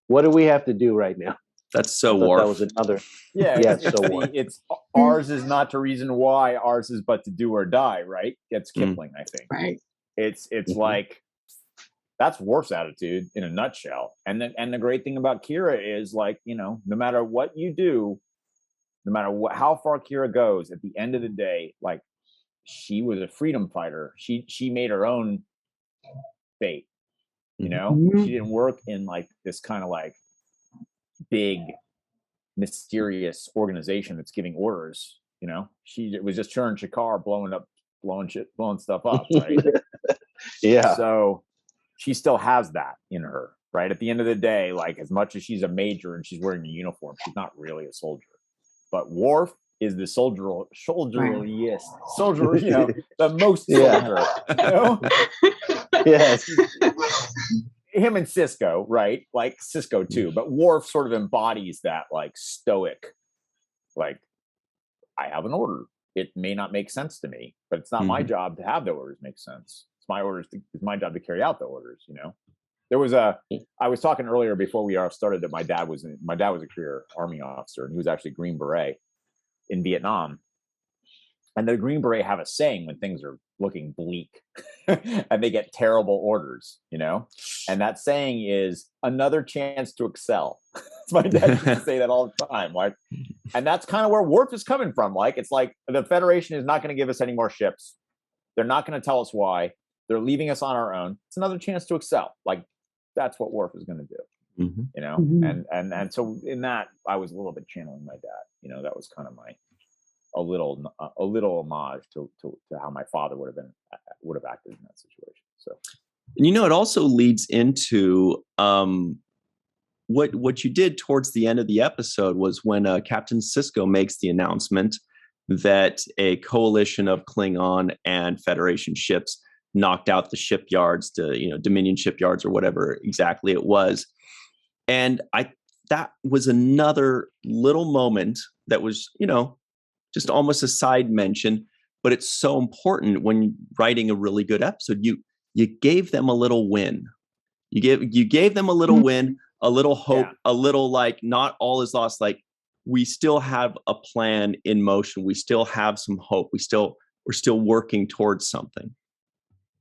Speaker 2: What do we have to do right now?
Speaker 1: That's so Worf.
Speaker 2: That was another.
Speaker 4: It's ours is not to reason why, ours is but to do or die, right? It's Kipling, I think.
Speaker 3: Right.
Speaker 4: It's like, that's Worf's attitude in a nutshell. And the great thing about Kira is, like, you know, no matter what you do, no matter how far Kira goes, at the end of the day, like, she was a freedom fighter. She made her own fate. You know, she didn't work in like this kind of like big, mysterious organization that's giving orders. You know, she was just her and Shakar blowing stuff up, right?
Speaker 2: Yeah.
Speaker 4: So she still has that in her, right? At the end of the day, like, as much as she's a major and she's wearing a uniform, she's not really a soldier. But Worf is the soldieriest soldier, you know, the most soldier. You know?
Speaker 2: Yes.
Speaker 4: Him and Sisko, right? Like Sisko too, but Worf sort of embodies that, like, stoic, like, I have an order. It may not make sense to me, but it's not my job to have the orders make sense. It's my job to carry out the orders, you know? I was talking earlier before we started that my dad was a career Army officer, and he was actually Green Beret in Vietnam. And the Green Beret have a saying when things are looking bleak and they get terrible orders, and that saying is another chance to excel. My dad used to say that all the time. Like, and that's kind of where Worf is coming from. Like, it's like the Federation is not going to give us any more ships. They're not going to tell us why. They're leaving us on our own. It's another chance to excel. Like, that's what Worf is going to do, And so in that, I was a little bit channeling my dad. That was kind of a little homage to how my father would have acted in that situation. So,
Speaker 1: it also leads into what you did towards the end of the episode was when Captain Sisko makes the announcement that a coalition of Klingon and Federation ships knocked out the shipyards, Dominion shipyards or whatever exactly it was, and that was another little moment that was just almost a side mention, but it's so important when writing a really good episode. You gave them a little win. You gave them a little win, a little hope, a little like not all is lost. Like, we still have a plan in motion. We still have some hope. We're still working towards something.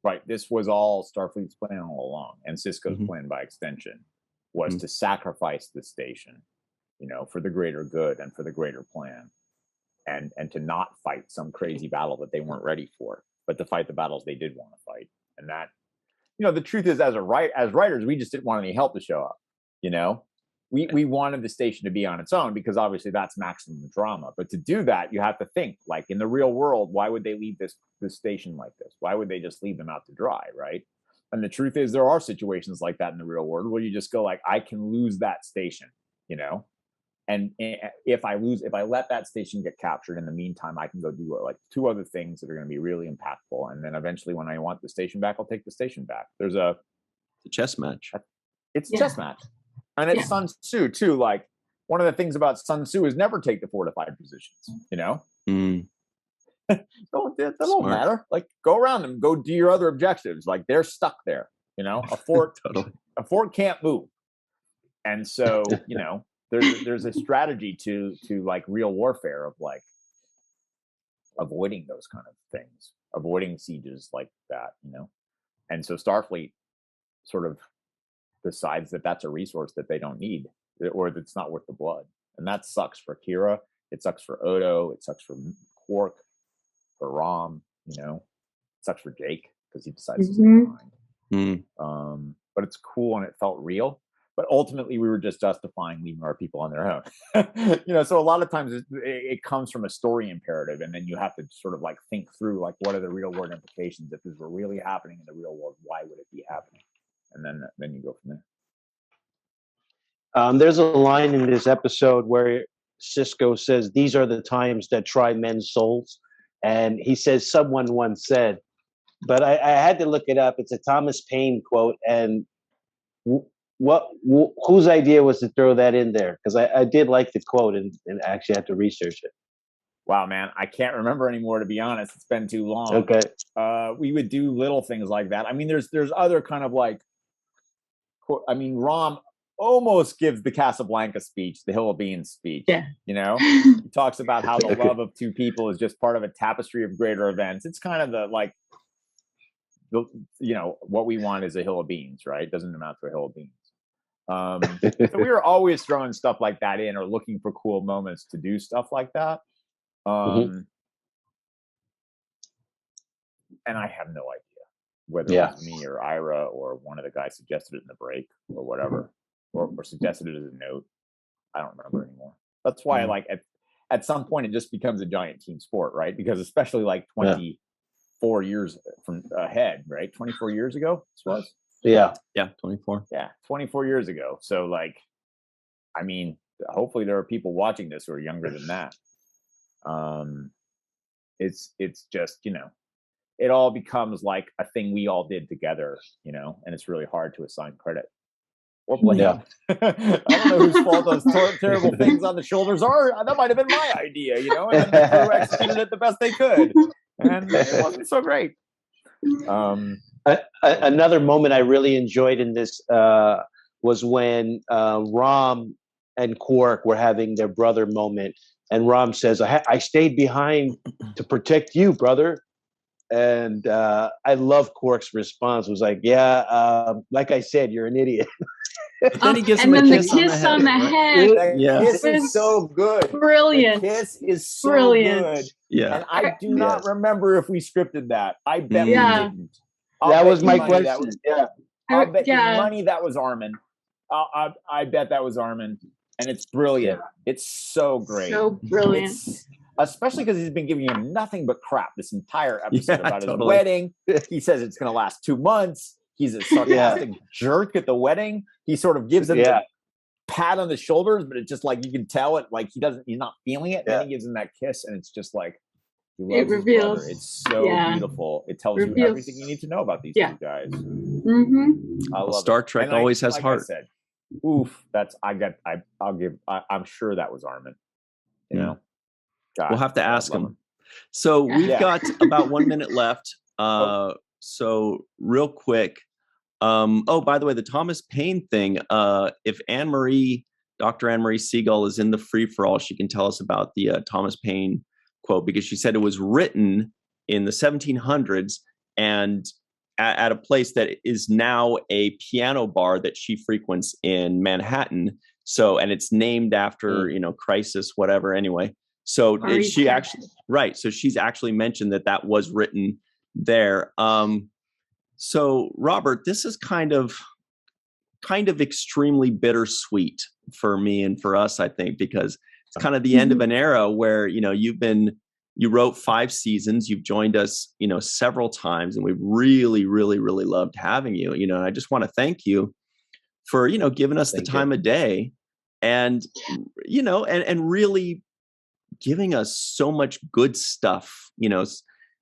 Speaker 4: Right. This was all Starfleet's plan all along, and Sisko's plan by extension was to sacrifice the station, for the greater good and for the greater plan. And to not fight some crazy battle that they weren't ready for, but to fight the battles they did want to fight. And that, the truth is, as writers, we just didn't want any help to show up. We wanted the station to be on its own because obviously that's maximum drama. But to do that, you have to think, like, in the real world, why would they leave this station like this? Why would they just leave them out to dry, right? And the truth is, there are situations like that in the real world where you just go like, I can lose that station, And if I let that station get captured, in the meantime, I can go do like 2 other things that are going to be really impactful. And then eventually, when I want the station back, I'll take the station back. There's a
Speaker 1: chess match.
Speaker 4: It's a chess match. And it's Sun Tzu too. Like, one of the things about Sun Tzu is never take the fortified positions, That don't matter. Like, go around them, go do your other objectives. Like, they're stuck there, a fort, totally. A fort can't move. And so, there's a strategy to like real warfare of like avoiding those kind of things, avoiding sieges like that, And so Starfleet sort of decides that that's a resource that they don't need, or that's not worth the blood. And that sucks for Kira. It sucks for Odo. It sucks for Quark, for Rom, it sucks for Jake because he decides to stay behind. But it's cool and it felt real. But ultimately, we were just justifying leaving our people on their own. So a lot of times it comes from a story imperative, and then you have to sort of like think through, like, what are the real world implications? If this were really happening in the real world, why would it be happening? And then you go from
Speaker 2: there. There's a line in this episode where Sisko says, "These are the times that try men's souls," and he says, "Someone once said," but I had to look it up. It's a Thomas Paine quote, and whose idea was to throw that in there? Because I did like the quote and actually had to research it.
Speaker 4: Wow, man, I can't remember anymore, to be honest. It's been too long.
Speaker 2: Okay.
Speaker 4: We would do little things like that. I mean, there's other kind of like, Rom almost gives the Casablanca speech, the Hill of Beans speech.
Speaker 3: Yeah.
Speaker 4: He talks about how the love of 2 people is just part of a tapestry of greater events. It's kind of what we want is a hill of beans, right? It doesn't amount to a hill of beans. So we were always throwing stuff like that in, or looking for cool moments to do stuff like that. And I have no idea whether it was me or Ira or one of the guys suggested it in the break or whatever, or suggested it as a note. I don't remember anymore. That's why at some point it just becomes a giant team sport, right? Because especially like 24 years from ahead, right? 24 years ago, this was?
Speaker 2: Yeah,
Speaker 1: 24.
Speaker 4: Yeah, 24 years ago. So, like, I mean, hopefully there are people watching this who are younger than that. It's just, it all becomes like a thing we all did together, and it's really hard to assign credit or blame.
Speaker 2: Yeah.
Speaker 4: I don't know whose fault those terrible things on the shoulders are. That might have been my idea, and then the crew executed it the best they could, and it wasn't so great.
Speaker 2: Another moment I really enjoyed in this was when Rom and Quark were having their brother moment, and Rom says, I stayed behind to protect you, brother. And I love Quark's response. It was like, yeah, like I said, you're an idiot.
Speaker 1: Then he gives
Speaker 3: and
Speaker 1: him a
Speaker 3: then
Speaker 1: kiss
Speaker 3: the kiss on the head.
Speaker 4: That kiss is so good.
Speaker 3: Brilliant.
Speaker 4: The kiss is so
Speaker 3: Brilliant.
Speaker 4: good.
Speaker 1: Yeah.
Speaker 4: And I do not remember if we scripted that. I bet we didn't.
Speaker 2: That was my question.
Speaker 4: I'll bet you money that was Armin. I bet that was Armin. And it's brilliant. It's so great.
Speaker 3: So brilliant.
Speaker 4: Especially because he's been giving him nothing but crap this entire episode about his wedding. He says it's going to last 2 months. He's a sarcastic jerk at the wedding. He sort of gives him a pat on the shoulders, but it's just like you can tell it, like he's not feeling it. Then he gives him that kiss, and it's just like he loves
Speaker 3: it reveals.
Speaker 4: His brother. It's so beautiful. It tells you everything you need to know about these two guys.
Speaker 3: Mm-hmm.
Speaker 4: I love
Speaker 1: Star Trek always has heart.
Speaker 4: I said, oof, I'm sure that was Armin. You know, God,
Speaker 1: we'll have to ask him. So we've got about 1 minute left. So real quick. By the way, the Thomas Paine thing, if Dr. Anne Marie Segal is in the free-for-all, she can tell us about the Thomas Paine quote, because she said it was written in the 1700s and at a place that is now a piano bar that she frequents in Manhattan. So, and it's named after, Crisis, whatever, anyway. So so she's actually mentioned that was written there. So, Robert, this is kind of extremely bittersweet for me and for us, I think, because it's kind of the end of an era where, you wrote 5 seasons, you've joined us, several times, and we've really, really, really loved having you, and I just want to thank you for, giving us the time of day and, and really giving us so much good stuff,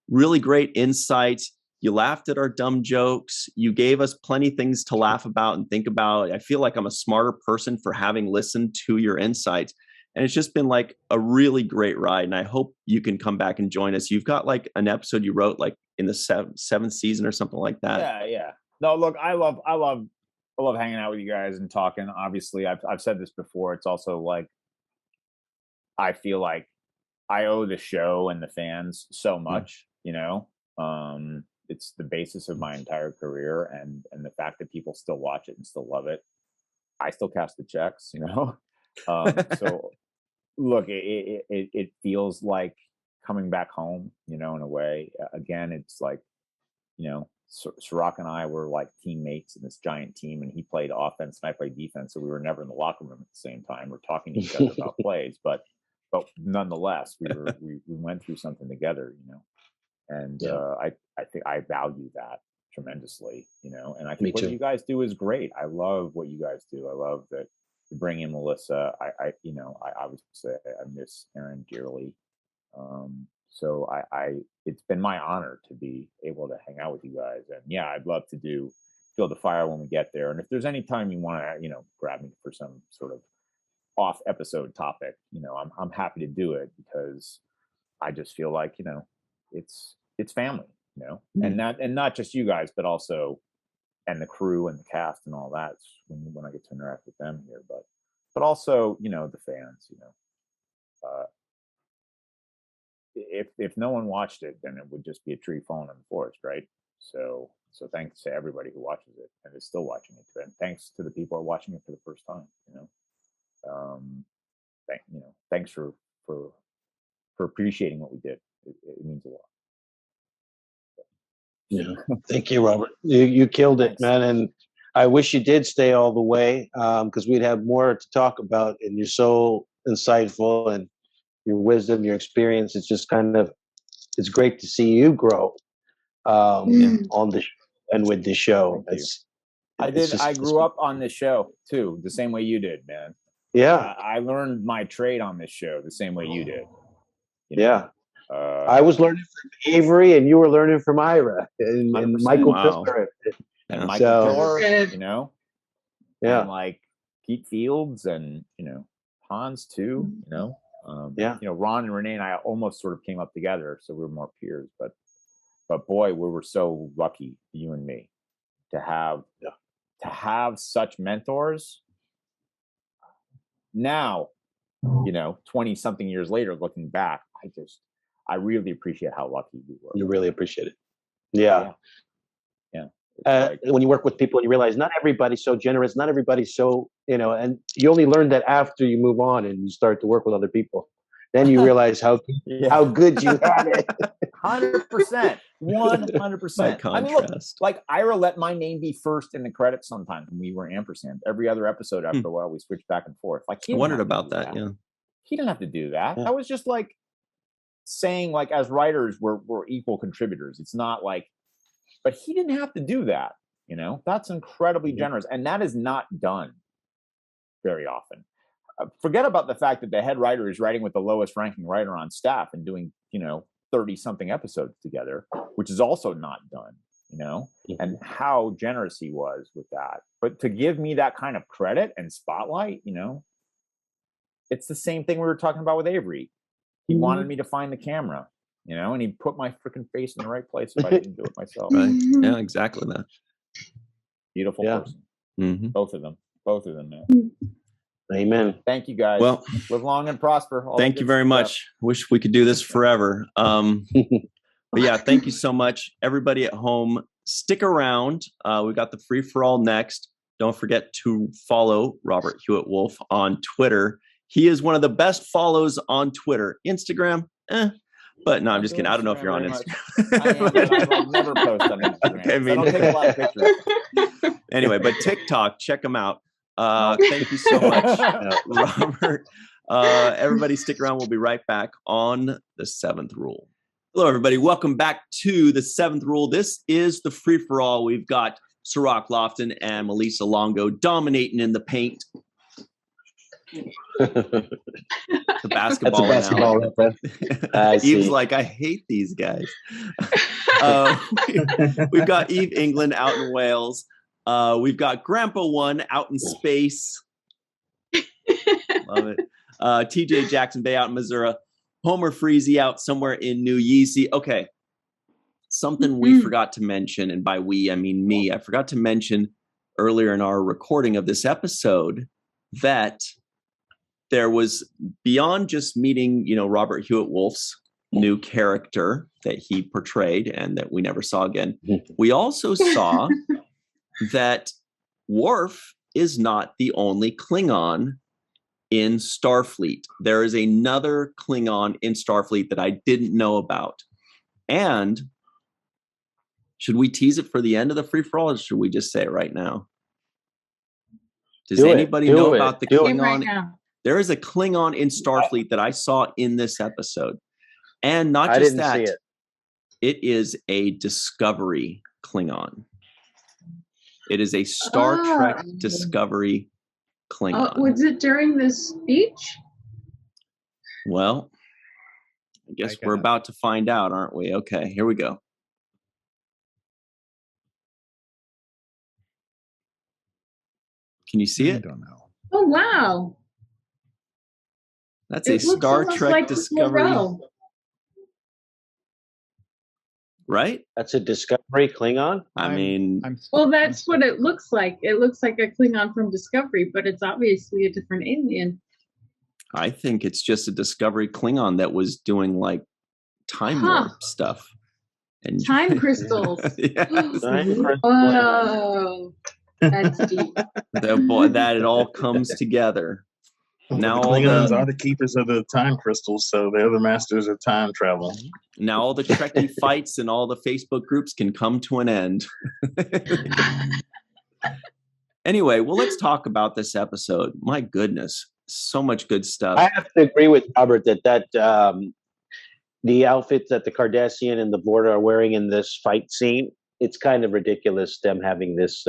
Speaker 1: really great insights. You laughed at our dumb jokes. You gave us plenty of things to laugh about and think about. I feel like I'm a smarter person for having listened to your insights. And it's just been like a really great ride. And I hope you can come back and join us. You've got like an episode you wrote like in the seventh season or something like that.
Speaker 4: Yeah. No, look, I love hanging out with you guys and talking. Obviously, I've said this before. It's also like, I feel like I owe the show and the fans so much, it's the basis of my entire career, and the fact that people still watch it and still love it. I still cash the checks, So look, it feels like coming back home, in a way. Again, it's like, Cirroc and I were like teammates in this giant team, and he played offense and I played defense, so we were never in the locker room at the same time. We're talking to each other about plays, but nonetheless, we went through something together, And I think I value that tremendously, and I think what you guys do is great. I love what you guys do. I love that you bring in Melissa. I obviously I miss Aron dearly. So it's been my honor to be able to hang out with you guys. And I'd love to build the fire when we get there. And if there's any time you want to, grab me for some sort of off episode topic, I'm happy to do it, because I just feel like, it's family, and not just you guys, but also, and the crew and the cast and all that, when I get to interact with them here, but also, the fans, if no one watched it, then it would just be a tree falling in the forest, right? So thanks to everybody who watches it and is still watching it, and thanks to the people who are watching it for the first time, thanks for appreciating what we did. It means a lot.
Speaker 2: Yeah. Thank you, Robert. You killed it, man. And I wish you did stay all the way, because we'd have more to talk about. And you're so insightful, and your wisdom, your experience. It's just it's great to see you grow on the and with the show.
Speaker 4: I grew up on this show too, the same way you did, man.
Speaker 2: Yeah,
Speaker 4: I learned my trade on this show the same way you did.
Speaker 2: Yeah. I was learning from Avery, and you were learning from Ira and Michael Pillar.
Speaker 4: And Michael Pillar,
Speaker 2: Yeah.
Speaker 4: And like Pete Fields and, Hans too, Ron and Renee and I almost sort of came up together, so we were more peers, but But boy, we were so lucky, you and me, to have such mentors. Now, 20 something years later, looking back, I really appreciate how lucky we were.
Speaker 2: You really appreciate it. Yeah. When you work with people and you realize not everybody's so generous, not everybody's so, and you only learn that after you move on and you start to work with other people. Then you realize how good you had it.
Speaker 4: 100%. 100%. I mean, look, like Ira let my name be first in the credits sometimes when we were ampersand. Every other episode after a while, we switched back and forth. Like,
Speaker 1: I wondered about that. Yeah.
Speaker 4: He didn't have to do that. That was just like saying, like, as writers, we're equal contributors. It's not like, but he didn't have to do that. That's incredibly generous. And that is not done very often. Forget about the fact that the head writer is writing with the lowest ranking writer on staff and doing, 30 something episodes together, which is also not done, and how generous he was with that. But to give me that kind of credit and spotlight, it's the same thing we were talking about with Avery. He wanted me to find the camera, and he put my freaking face in the right place if I didn't do it myself.
Speaker 1: Right. Yeah, exactly that.
Speaker 4: Beautiful person. Mm-hmm. Both of them, man.
Speaker 2: Amen.
Speaker 4: Thank you, guys.
Speaker 1: Well,
Speaker 4: live long and prosper.
Speaker 1: Thank you very much. Wish we could do this forever. But yeah, thank you so much. Everybody at home, stick around. We got the free for all next. Don't forget to follow Robert Hewitt Wolfe on Twitter. He is one of the best follows on Twitter. Instagram, but no, I'm just kidding. I don't know if you're on Instagram.
Speaker 4: I'll never post on Instagram. Okay, I don't take a lot of pictures.
Speaker 1: Anyway, but TikTok, check them out. Thank you so much, Robert. Everybody stick around. We'll be right back on the 7th Rule. Hello, everybody. Welcome back to the 7th Rule. This is the free-for-all. We've got Cirroc, Lofton, and Malissa Longo dominating in the paint. The basketball.
Speaker 2: That's a basketball.
Speaker 1: Eve's like, I hate these guys. We've got Eve England out in Wales. We've got Grandpa One out in space. Love it. TJ Jackson-Bey out in Missouri. Homer Freezy out somewhere in New Yeezy. Okay. Something we forgot to mention, and by we, I mean me. I forgot to mention earlier in our recording of this episode that there was, beyond just meeting, Robert Hewitt Wolfe's new character that he portrayed and that we never saw again, we also saw that Worf is not the only Klingon in Starfleet. There is another Klingon in Starfleet that I didn't know about. And should we tease it for the end of the free-for-all, or should we just say it right now? Does anybody know about the Klingon? Right, there is a Klingon in Starfleet that I saw in this episode. And not just that, it is a Discovery Klingon. It is a Star Trek Discovery Klingon.
Speaker 3: Was it during this speech?
Speaker 1: Well, I guess we're about to find out, aren't we? Okay, here we go. Can you see it?
Speaker 5: I don't know.
Speaker 3: Oh, wow.
Speaker 1: That's a Star Trek Discovery. Right?
Speaker 2: That's a Discovery Klingon?
Speaker 1: I mean...
Speaker 3: Well, that's what it looks like. It looks like a Klingon from Discovery, but it's obviously a different alien.
Speaker 1: I think it's just a Discovery Klingon that was doing, like, time warp stuff. And
Speaker 3: time crystals. Oh, that's deep.
Speaker 1: That it all comes together. Now
Speaker 5: the Klingons are the keepers of the time crystals, so they're the masters of time travel.
Speaker 1: Now all the Trekkie fights and all the Facebook groups can come to an end. Anyway, well, let's talk about this episode. My goodness, so much good stuff.
Speaker 2: I have to agree with Robert that the outfits that the Cardassian and the Border are wearing in this fight scene, it's kind of ridiculous them having this...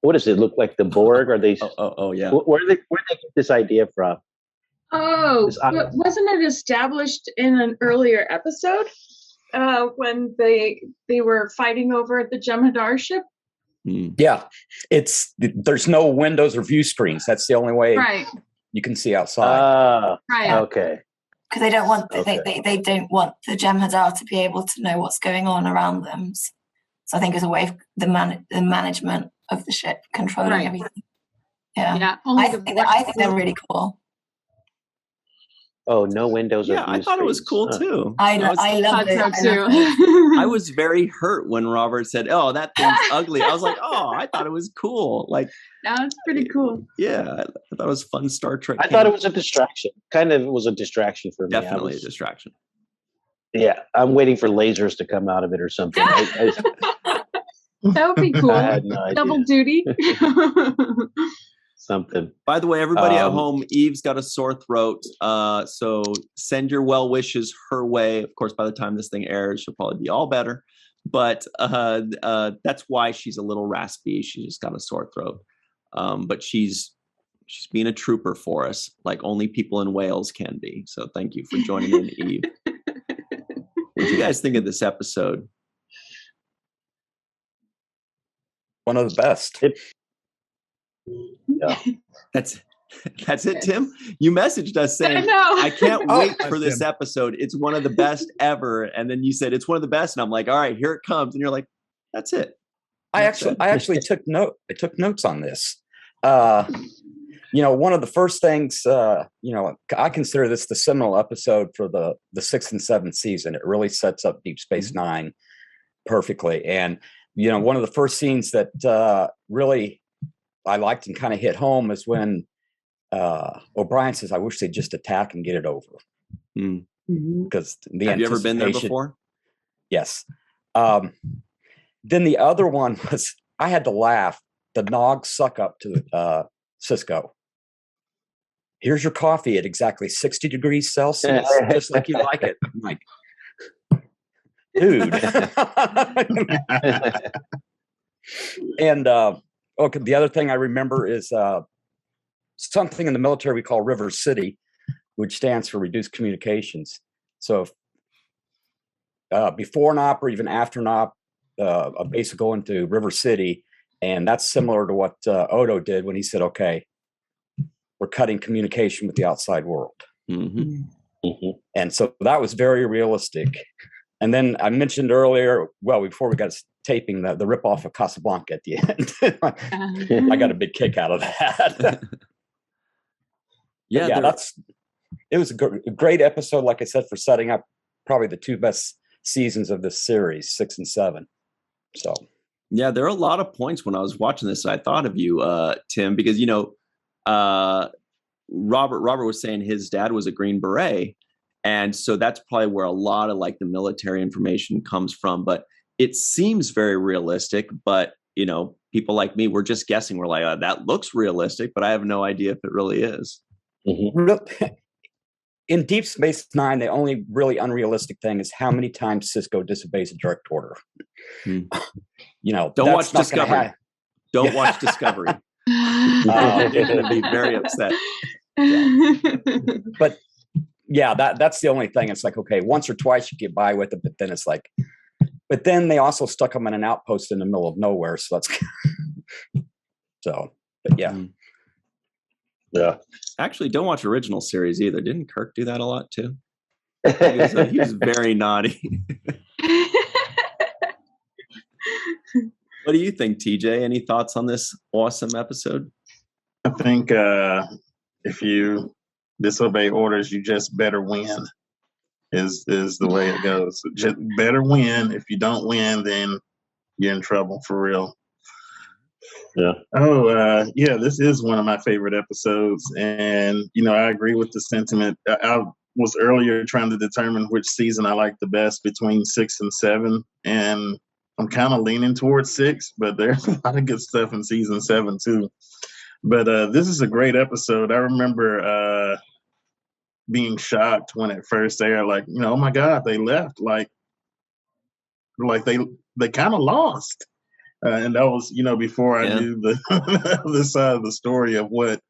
Speaker 2: what does it look like? The Borg? Are they?
Speaker 1: Oh, yeah.
Speaker 2: Where did they get this idea from?
Speaker 3: Oh, but wasn't it established in an earlier episode when they were fighting over at the Jem'Hadar ship?
Speaker 6: Yeah, there's no windows or view screens. That's the only way
Speaker 3: right.
Speaker 6: you can see outside.
Speaker 3: Right.
Speaker 2: Okay.
Speaker 7: because they don't want they don't want the Jem'Hadar to be able to know what's going on around them. So I think it's a way of the management of the ship controlling everything. Yeah. I think they're really cool.
Speaker 2: Oh, no windows.
Speaker 1: Yeah, I thought it was cool too.
Speaker 7: I love it.
Speaker 3: too.
Speaker 1: I was very hurt when Robert said, "Oh, that thing's ugly." I was like, "Oh, I thought it was cool." Like,
Speaker 3: that's pretty cool.
Speaker 1: Yeah, I thought it was fun Star Trek.
Speaker 2: I thought it was a distraction. Kind of was a distraction for me.
Speaker 1: Definitely a distraction.
Speaker 2: Yeah, I'm waiting for lasers to come out of it or something.
Speaker 3: That would be cool.
Speaker 2: I had no idea.
Speaker 3: Double duty.
Speaker 2: Something.
Speaker 1: By the way, everybody at home, Eve's got a sore throat, so send your well wishes her way. Of course, by the time this thing airs, she'll probably be all better. But that's why she's a little raspy. She just got a sore throat. But she's being a trooper for us, like only people in Wales can be. So thank you for joining in, Eve. What do you guys think of this episode?
Speaker 6: One of the best.
Speaker 2: Yeah.
Speaker 1: That's it, Tim. You messaged us saying, I can't wait for this episode. It's one of the best ever. And then you said it's one of the best. And I'm like, all right, here it comes. And you're like, that's it.
Speaker 6: I actually took notes on this. One of the first things, I consider this the seminal episode for the 6th and 7th season. It really sets up Deep Space Nine perfectly. And, one of the first scenes that really I liked and kind of hit home is when O'Brien says, "I wish they'd just attack and get it over." Because
Speaker 1: have you ever been there before?
Speaker 6: Yes. Then the other one was I had to laugh. The Nog suck up to Sisko. Here's your coffee at exactly 60 degrees Celsius, just like you like it. I'm like, dude. And the other thing I remember is something in the military we call River City, which stands for reduced communications. So before an op or even after an op, a base will go into River City, and that's similar to what Odo did when he said, "Okay, we're cutting communication with the outside world." And so that was very realistic. And then I mentioned earlier, before we got taping, the ripoff of Casablanca at the end. I got a big kick out of that. It was a great episode, like I said, for setting up probably the two best seasons of this series, 6 and 7. So,
Speaker 1: yeah, there are a lot of points when I was watching this. I thought of you, Tim, because Robert was saying his dad was a Green Beret, and so that's probably where a lot of like the military information comes from. But it seems very realistic. But people like me, we're just guessing. We're like, that looks realistic, but I have no idea if it really is.
Speaker 6: In Deep Space Nine, the only really unrealistic thing is how many times Sisko disobeys a direct order.
Speaker 1: Don't watch Discovery. Don't watch Discovery. You're going to be very upset.
Speaker 6: But that's the only thing. It's like, okay, once or twice you get by with it, but then it's like, but then they also stuck him in an outpost in the middle of nowhere. So that's but yeah.
Speaker 2: Yeah.
Speaker 1: Actually, don't watch original series either. Didn't Kirk do that a lot too? He was very naughty. What do you think, TJ? Any thoughts on this awesome episode?
Speaker 5: I think if you disobey orders, you just better win. Is the way it goes. Just better win. If you don't win, then you're in trouble for real.
Speaker 2: Yeah.
Speaker 5: Oh, this is one of my favorite episodes. And, I agree with the sentiment. I was earlier trying to determine which season I like the best between 6 and 7. And I'm kind of leaning towards 6, but there's a lot of good stuff in season 7 too. But this is a great episode. I remember being shocked when it first aired, like, oh my God, they left. Like they kind of lost. And that was, before I knew the side of the story of what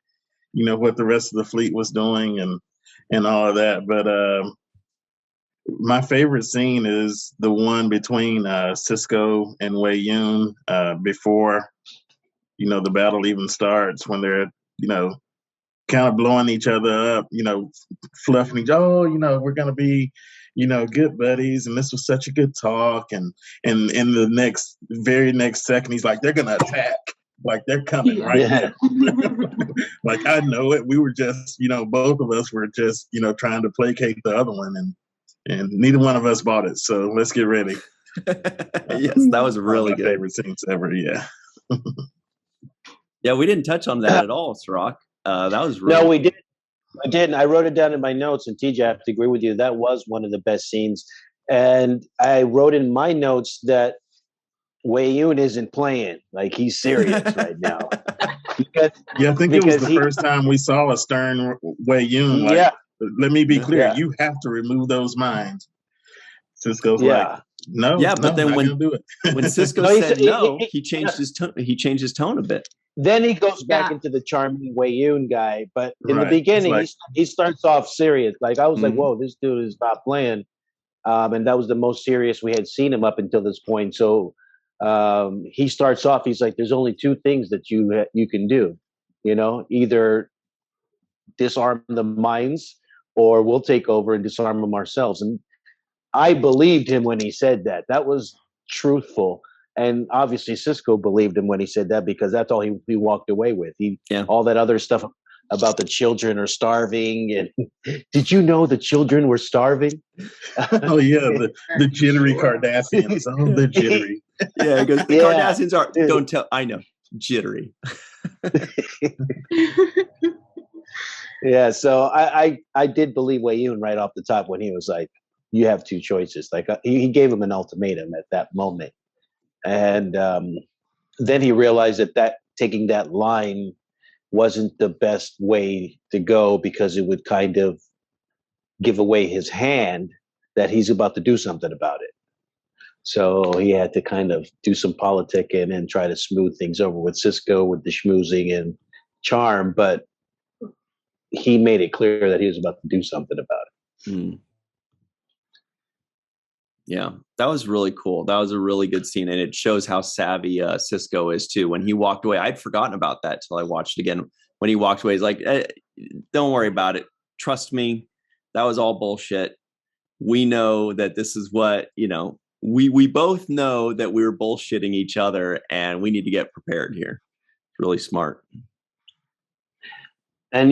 Speaker 5: the rest of the fleet was doing and all of that. But my favorite scene is the one between Sisko and Wei Yun before, the battle even starts, when they're, kind of blowing each other up, fluffing each other. Oh, we're going to be, good buddies. And this was such a good talk. And in the very next second, he's like, they're going to attack. Like they're coming right now. Like I know it. We were just, both of us were just, trying to placate the other one, and neither one of us bought it. So let's get ready.
Speaker 1: Yes, that was really good.
Speaker 5: Favorite scenes ever. Yeah.
Speaker 1: Yeah, we didn't touch on that at all, Cirroc. That was really
Speaker 2: no, we didn't. I didn't. I wrote it down in my notes, and TJ, I have to agree with you. That was one of the best scenes. And I wrote in my notes that Wei Yun isn't playing. Like, he's serious right now.
Speaker 5: I think it was the first time we saw a stern Wei Yun. Like, let me be clear. You have to remove those minds. Sisko's like, no. Yeah,
Speaker 1: but then when Sisko said no, he changed his tone a bit.
Speaker 2: Then he goes back into the charming Wei Yun guy. But in the beginning, he starts off serious. Like, I was like, whoa, this dude is not playing. And that was the most serious we had seen him up until this point. So he starts off, he's like, there's only two things that you can do. Either disarm the minds, or we'll take over and disarm them ourselves. And I believed him when he said that. That was truthful. And obviously Sisko believed him when he said that, because that's all he walked away with. All that other stuff about the children are starving. And did you know the children were starving?
Speaker 5: Oh yeah, the jittery Cardassians. Oh, the jittery.
Speaker 1: Yeah, he goes, the Cardassians are, don't tell, I know, jittery.
Speaker 2: Yeah, so I did believe Wei Yun right off the top when he was like, you have two choices. Like, he gave him an ultimatum at that moment. And then he realized that taking that line wasn't the best way to go, because it would kind of give away his hand that he's about to do something about it. So he had to kind of do some politicking and try to smooth things over with Sisko, with the schmoozing and charm. But he made it clear that he was about to do something about it.
Speaker 1: Yeah, that was really cool. That was a really good scene. And it shows how savvy Sisko is too. When he walked away, I'd forgotten about that till I watched it again. When he walked away, he's like, don't worry about it. Trust me. That was all bullshit. We know that this is what, we both know that we were bullshitting each other, and we need to get prepared here. It's really smart.
Speaker 2: And,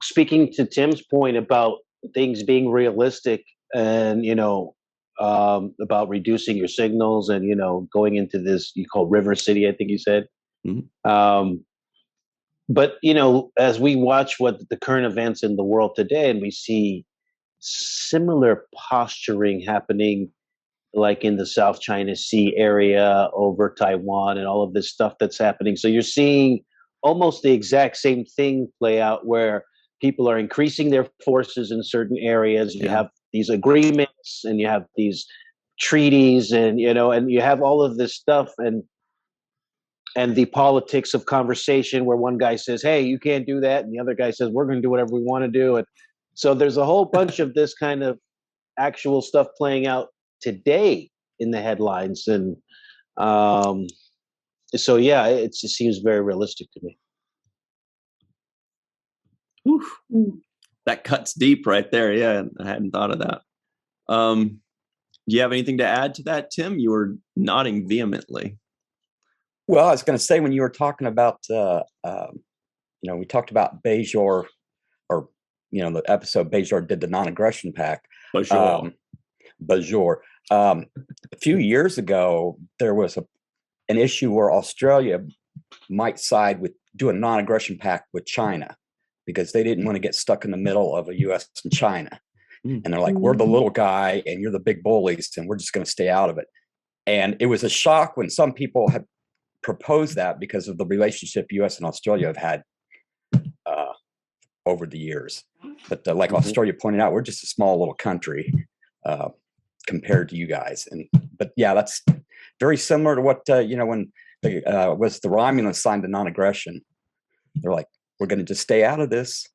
Speaker 2: speaking to Tim's point about things being realistic and, about reducing your signals and, going into this, you call River City, I think you said. Mm-hmm. But, as we watch what the current events in the world today, and we see similar posturing happening, like in the South China Sea area over Taiwan and all of this stuff that's happening. So you're seeing almost the exact same thing play out, where people are increasing their forces in certain areas. You have these agreements, and you have these treaties, and and you have all of this stuff, and the politics of conversation, where one guy says, hey, you can't do that, and the other guy says, we're going to do whatever we want to do. And so there's a whole bunch of this kind of actual stuff playing out today in the headlines. And so it just seems very realistic to me.
Speaker 1: Oof. That cuts deep right there. Yeah, I hadn't thought of that. Do you have anything to add to that, Tim? You were nodding vehemently.
Speaker 6: Well, I was going to say, when you were talking about, we talked about Bajor, or, the episode Bajor did the non-aggression pact. Bajor. A few years ago, there was an issue where Australia might side with do a non-aggression pact with China, because they didn't want to get stuck in the middle of a U.S. and China. And they're like, we're the little guy and you're the big bullies, and we're just going to stay out of it. And it was a shock when some people had proposed that, because of the relationship U.S. and Australia have had over the years. But like Australia pointed out, we're just a small little country compared to you guys. But that's very similar to what, when was the Romulans signed the non-aggression. They're like, we're going to just stay out of this.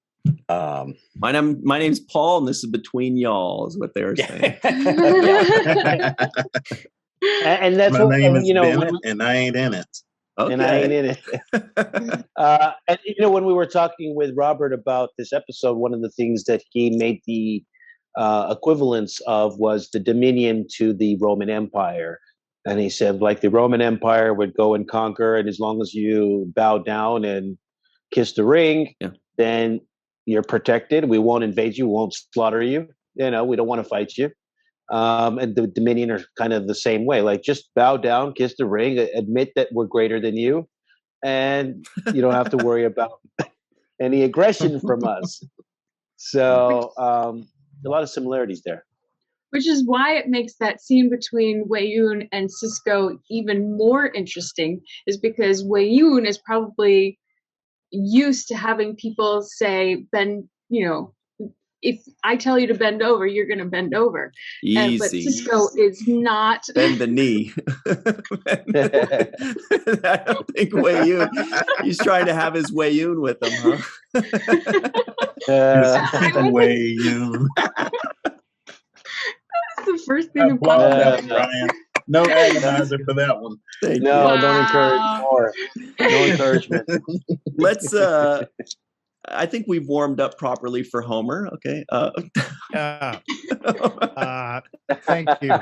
Speaker 1: My name's Paul, and this is between y'all, is what they were saying.
Speaker 2: And that's
Speaker 5: my name is Bennett, and I ain't in it.
Speaker 2: and I ain't in it. And when we were talking with Robert about this episode, one of the things that he made the equivalence of was the dominion to the Roman Empire. And he said, like, the Roman Empire would go and conquer, and as long as you bow down and kiss the ring, then you're protected. We won't invade you, won't slaughter you. We don't want to fight you. And the Dominion are kind of the same way. Like, just bow down, kiss the ring, admit that we're greater than you, and you don't have to worry about any aggression from us. So a lot of similarities there.
Speaker 3: Which is why it makes that scene between Wei-Yun and Sisko even more interesting, is because Wei-Yun is probably used to having people say, bend, if I tell you to bend over, you're going to bend over.
Speaker 1: Easy.
Speaker 3: But Sisko is not.
Speaker 1: Bend the knee. I don't think Wei-Yun, he's trying to have his Wei-Yun with him, huh?
Speaker 5: Wei-Yun.
Speaker 3: That's the first thing about
Speaker 5: Brian. No agonizer for that one.
Speaker 2: Don't encourage more. No encouragement.
Speaker 1: Let's I think we've warmed up properly for Homer. Okay.
Speaker 8: Thank you.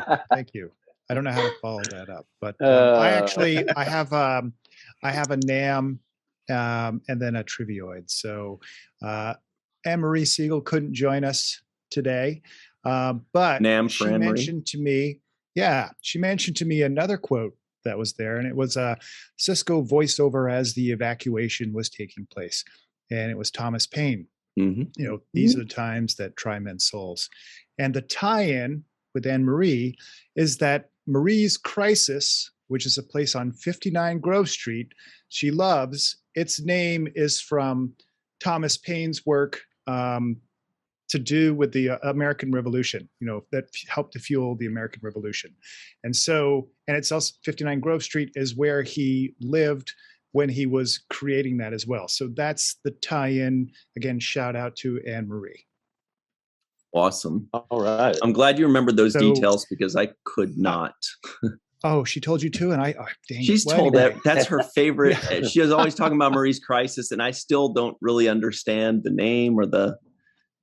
Speaker 8: I don't know how to follow that up, but I have a NAM and then a trivioid. So Marie Segal couldn't join us today, but
Speaker 1: NAM
Speaker 8: she mentioned to me. Yeah, she mentioned to me another quote that was there, and it was Sisko voiceover as the evacuation was taking place, and it was Thomas Paine.
Speaker 1: Mm-hmm.
Speaker 8: These are the times that try men's souls. And the tie-in with Anne-Marie is that Marie's Crisis, which is a place on 59 Grove Street, she loves, its name is from Thomas Paine's work to do with the American Revolution, that helped to fuel the American Revolution. And it's also 59 Grove Street is where he lived when he was creating that as well. So that's the tie-in. Again, shout out to Anne-Marie.
Speaker 1: Awesome.
Speaker 2: All right.
Speaker 1: I'm glad you remembered those details because I could not.
Speaker 8: Oh, she told you too? And
Speaker 1: she's told that that's her favorite. She was always talking about Marie's Crisis, and I still don't really understand the name or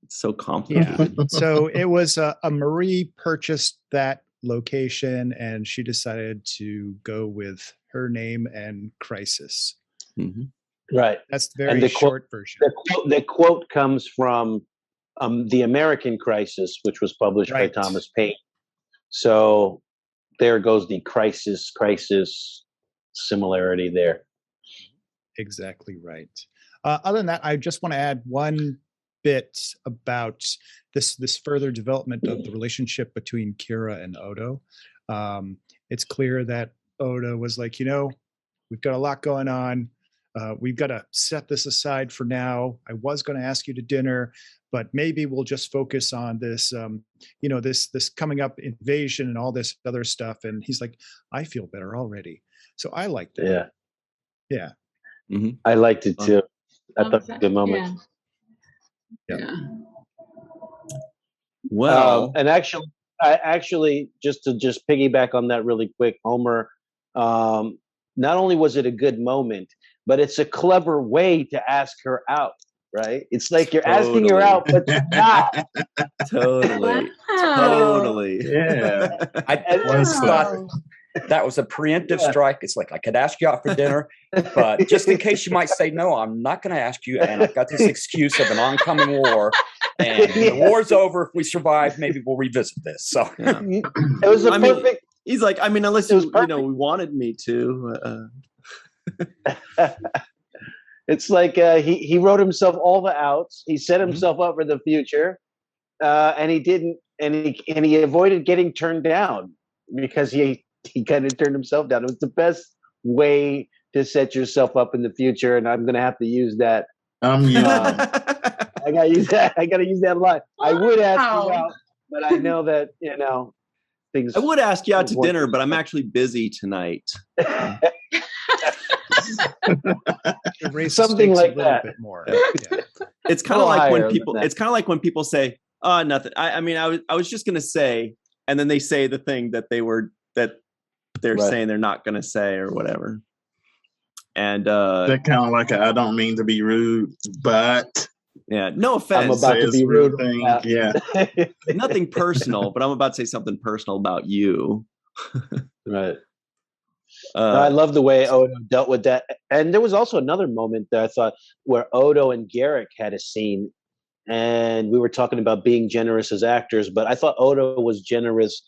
Speaker 1: it's so complicated.
Speaker 8: Yeah. So it was a Marie purchased that location, and she decided to go with her name and Crisis.
Speaker 1: Mm-hmm.
Speaker 2: Right.
Speaker 8: That's the very short version.
Speaker 2: The quote comes from The American Crisis, which was published by Thomas Paine. So there goes the crisis similarity there.
Speaker 8: Exactly right. Other than that, I just want to add one bit about this further development of the relationship between Kira and Odo. It's clear that Odo was like, we've got a lot going on. We've got to set this aside for now. I was going to ask you to dinner, but maybe we'll just focus on this, this coming up invasion and all this other stuff. And he's like, I feel better already. So I liked it. Yeah.
Speaker 2: Mm-hmm. I liked it too. I thought it was a good moment.
Speaker 3: Yeah.
Speaker 1: Well,
Speaker 2: and actually, just to piggyback on that really quick, Homer, not only was it a good moment, but it's a clever way to ask her out, right? It's like you're asking her out, but you're not.
Speaker 1: Totally.
Speaker 5: Yeah.
Speaker 6: I thought that was a preemptive strike. It's like, I could ask you out for dinner, but just in case you might say no, I'm not going to ask you. And I've got this excuse of an oncoming war. And the war's over. If we survive, maybe we'll revisit this. So
Speaker 2: it was a perfect.
Speaker 1: He's like, unless we wanted me to.
Speaker 2: It's like he wrote himself all the outs. He set himself up for the future, and he didn't, and he avoided getting turned down because he kind of turned himself down. It was the best way to set yourself up in the future, and I'm going to have to use that. I got to use that. I got to use that a lot. I would ask you out, but I know that things.
Speaker 1: I would ask you out to dinner, but I'm actually busy tonight.
Speaker 2: Something like that.
Speaker 8: Bit more.
Speaker 1: It's kind of like when people. It's kind of like when people say, "Oh, nothing." I was just going to say, and then they say the thing that they're saying they're not going to say or whatever. And
Speaker 5: that kind of like I don't mean to be rude, but
Speaker 1: yeah, no offense.
Speaker 2: I'm about to be rude.
Speaker 5: Yeah.
Speaker 1: Nothing personal, but I'm about to say something personal about you.
Speaker 2: Right. I love the way Odo dealt with that. And there was also another moment that I thought where Odo and Garrick had a scene, and we were talking about being generous as actors, but I thought Odo was generous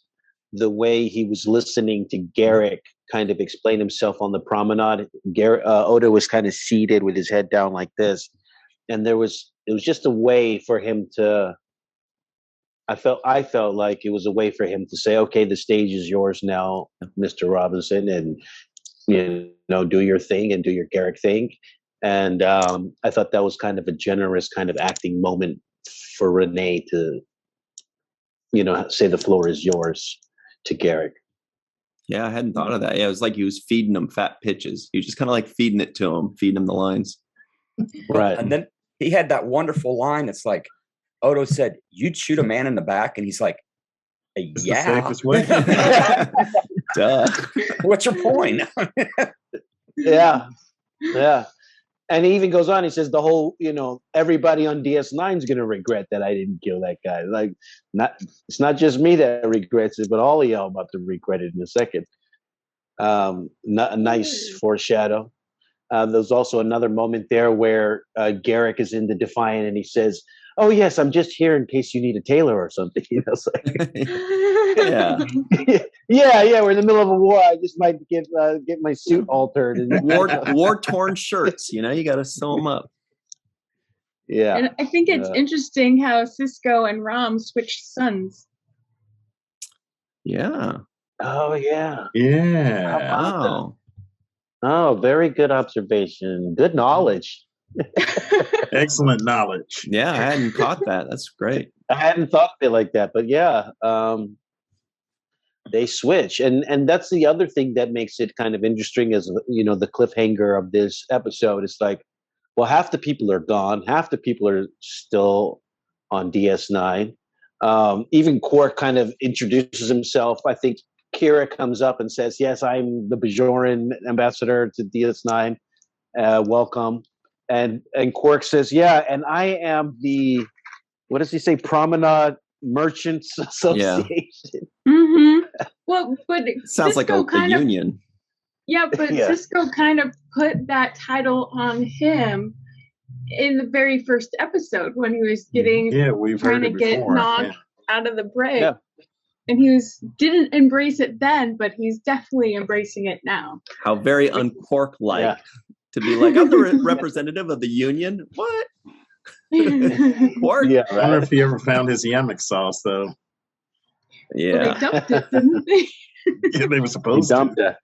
Speaker 2: the way he was listening to Garrick kind of explain himself on the promenade. Odo was kind of seated with his head down like this. And it was just a way for him to, I felt like it was a way for him to say, okay, the stage is yours now, Mr. Robinson, and, do your thing and do your Garrick thing. And I thought that was kind of a generous kind of acting moment for Renee to, say the floor is yours to Garrick.
Speaker 1: Yeah, I hadn't thought of that. Yeah, it was like he was feeding him fat pitches. He was just kind of like feeding it to him, feeding him the lines.
Speaker 2: Right.
Speaker 6: And then he had that wonderful line. It's like, Odo said, "You'd shoot a man in the back," and he's like, "Yeah."
Speaker 1: Duh.
Speaker 6: What's your point?
Speaker 2: Yeah. And he even goes on. He says the whole, everybody on DS9 is going to regret that I didn't kill that guy. Like, it's not just me that regrets it, but all of y'all about to regret it in a second. A nice foreshadow. There's also another moment there where Garrick is in the Defiant and he says, "Oh yes, I'm just here in case you need a tailor or something." It's like, yeah. We're in the middle of a war. I just might get my suit altered and
Speaker 1: war torn shirts. You got to sew them up.
Speaker 2: Yeah,
Speaker 3: and I think it's interesting how Sisko and Rom switched sons.
Speaker 1: Yeah.
Speaker 2: Oh yeah.
Speaker 5: Yeah.
Speaker 2: Oh, very good observation. Good knowledge.
Speaker 5: Excellent knowledge.
Speaker 1: Yeah, I hadn't caught that. That's great.
Speaker 2: I hadn't thought of it like that, but yeah, they switch, and that's the other thing that makes it kind of interesting. Is the cliffhanger of this episode? It's like, well, half the people are gone, half the people are still on DS9. Even Quark kind of introduces himself. I think Kira comes up and says, "Yes, I'm the Bajoran ambassador to DS9. Welcome." And Quark says, "Yeah, and I am the, what does he say? Promenade Merchants Association."
Speaker 3: Yeah. Mm-hmm. Well, but
Speaker 1: sounds
Speaker 3: Sisko
Speaker 1: like a union.
Speaker 3: Yeah, but Sisko kind of put that title on him in the very first episode when he was trying to get Nog out of the brig. Yeah. And he didn't embrace it then, but he's definitely embracing it now.
Speaker 1: How very unquark-like to be like, I'm the representative of the union. What? Quark?
Speaker 5: Yeah, I wonder if he ever found his Yamok sauce, though.
Speaker 1: Yeah.
Speaker 3: Well, they dumped it, didn't they?
Speaker 5: Yeah, they were supposed to.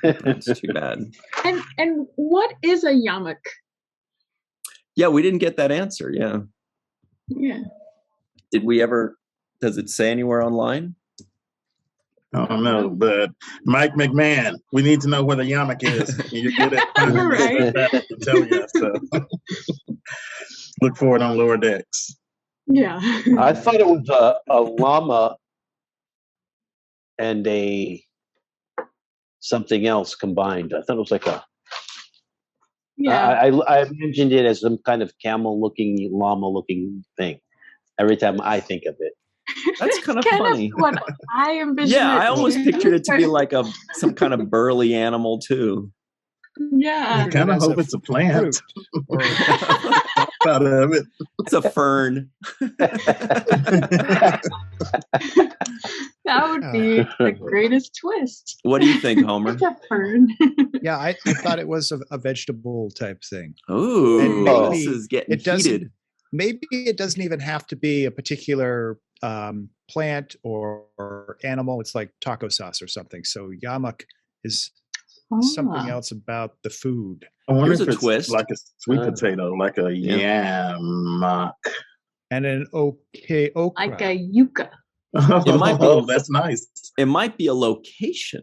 Speaker 1: That's too bad.
Speaker 3: And what is a Yamok?
Speaker 1: Yeah, we didn't get that answer. Yeah.
Speaker 3: Yeah.
Speaker 1: Did we ever? Does it say anywhere online?
Speaker 5: I don't know, but Mike McMahon, we need to know what a Yamok is. You're good at telling us. So look for it on Lower Decks.
Speaker 3: Yeah.
Speaker 2: I thought it was a llama and something else combined. I thought it was like a.
Speaker 3: Yeah.
Speaker 2: I mentioned it as some kind of camel-looking, llama-looking thing. Every time I think of it.
Speaker 1: That's kind of funny.
Speaker 3: What I envisioned.
Speaker 1: Yeah, I almost pictured it to be like some kind of burly animal too.
Speaker 3: Yeah.
Speaker 5: I kind of hope it's a plant. Out of it.
Speaker 1: It's a fern.
Speaker 3: That would be the greatest twist.
Speaker 1: What do you think, Homer?
Speaker 3: It's a fern.
Speaker 8: Yeah, I thought it was a vegetable type thing.
Speaker 1: Ooh, this is getting heated.
Speaker 8: Maybe it doesn't even have to be a particular plant or animal. It's like taco sauce or something. So Yamok is something else about the food.
Speaker 5: I wonder
Speaker 1: Here's
Speaker 5: if
Speaker 1: a
Speaker 5: it's
Speaker 1: twist.
Speaker 5: Like a sweet potato, like a Yamok.
Speaker 8: And an okra.
Speaker 3: Like a yucca.
Speaker 1: It might be,
Speaker 5: that's nice.
Speaker 1: It might be a location.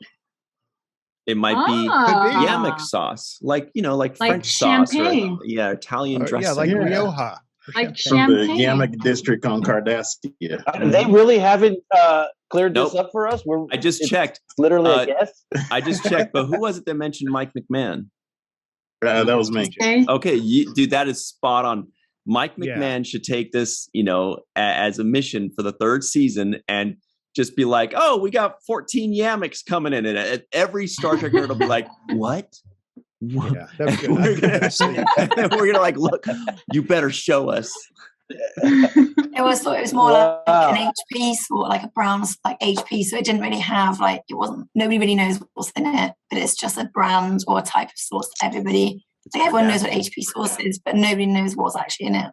Speaker 1: It might be Yamok sauce, like French
Speaker 3: champagne.
Speaker 1: sauce, or Italian dressing.
Speaker 8: Yeah, like Rioja.
Speaker 3: Like
Speaker 5: From the
Speaker 3: champagne.
Speaker 5: Yamok district on Cardassia.
Speaker 2: They really haven't cleared
Speaker 1: Nope.
Speaker 2: this up for us.
Speaker 1: I just checked.
Speaker 2: It's literally a guess.
Speaker 1: I just checked, but who was it that mentioned Mike McMahon?
Speaker 5: That was me.
Speaker 1: Okay, dude, that is spot on. Mike McMahon should take this, as a mission for the third season and just be like, oh, we got 14 Yamoks coming in. And every Star Trek nerd will be like, what?
Speaker 8: Yeah, we're
Speaker 1: gonna like, look, you better show us.
Speaker 7: It was more like an HP sort, like a brown like HP, so it didn't really have nobody really knows what's in it, but it's just a brand or a type of sauce that everybody, everyone knows what HP sauce is, but nobody knows what's actually in it.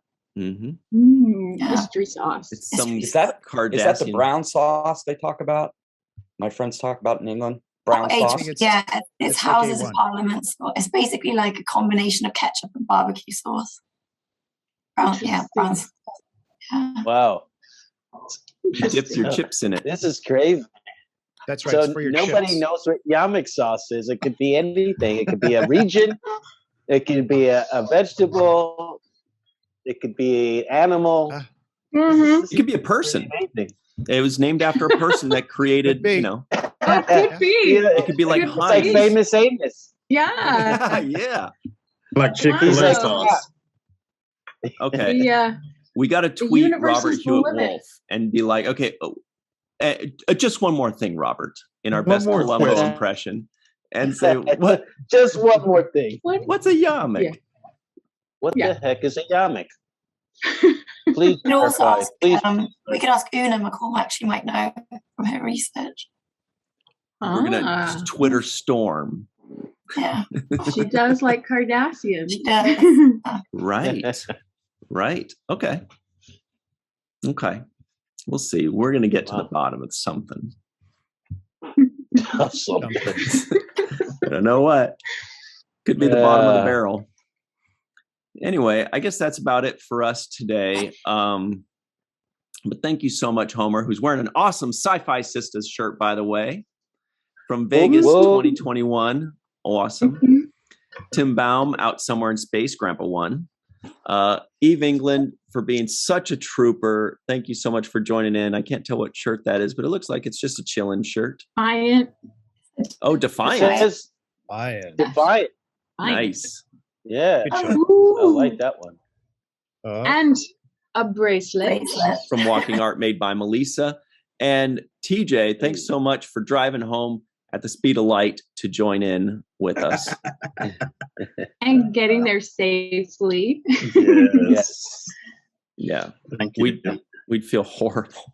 Speaker 3: Mystery sauce.
Speaker 1: It's some
Speaker 6: Is that
Speaker 1: Kardashian.
Speaker 6: the brown sauce they talk about? My friends talk about in England. Brown sauce.
Speaker 7: It's Houses of Parliament sauce. It's basically like a combination of ketchup and barbecue sauce. Brown sauce. Yeah.
Speaker 2: Wow.
Speaker 1: Dips your chips in it.
Speaker 2: This is crazy.
Speaker 8: That's right.
Speaker 2: So
Speaker 8: for your
Speaker 2: nobody
Speaker 8: chips.
Speaker 2: knows what Yamok sauce is. It could be anything. It could be a region. It could be a vegetable. It could be an animal.
Speaker 1: It could be a person. It was named after a person that created,
Speaker 3: Oh, could be.
Speaker 1: It could be like
Speaker 2: It's like Famous Amos.
Speaker 3: Yeah.
Speaker 1: Yeah.
Speaker 5: Like Chick-fil-A sauce.
Speaker 1: Okay.
Speaker 3: Yeah.
Speaker 1: We got to tweet Robert Hewitt Wolfe and be like, okay, just one more thing, Robert, in our best Columbo impression, and say, what?
Speaker 2: Just one more thing.
Speaker 1: What's a Yamok?
Speaker 3: Yeah.
Speaker 2: What the heck is a Yamok? Please,
Speaker 7: we could also ask,
Speaker 2: please.
Speaker 7: we could ask Una McCormack. She might know from her research.
Speaker 1: We're gonna Twitter storm.
Speaker 7: Yeah,
Speaker 3: she does like Kardashians.
Speaker 7: She does.
Speaker 1: Right. Okay. We'll see. We're gonna get to the bottom of something.
Speaker 2: Something.
Speaker 1: I don't know what. Could be the bottom of the barrel. Anyway, I guess that's about it for us today. But thank you so much, Homer, who's wearing an awesome Sci-Fi Sisters shirt, by the way, from Vegas 2021. Awesome. Tim Baum, out somewhere in space, Grandpa One. Eve England, for being such a trooper. Thank you so much for joining in. I can't tell what shirt that is, but it looks like it's just a chillin' shirt.
Speaker 3: Defiant.
Speaker 1: Oh, Defiant.
Speaker 2: Defiant.
Speaker 1: Nice.
Speaker 2: Yeah. I like that one.
Speaker 3: And a bracelet.
Speaker 1: From Walking Art, made by Melissa. And TJ, thanks so much for driving home at the speed of light to join in with us.
Speaker 3: And getting there safely.
Speaker 2: Yes.
Speaker 1: Yeah.
Speaker 5: Thank you.
Speaker 1: We'd feel horrible.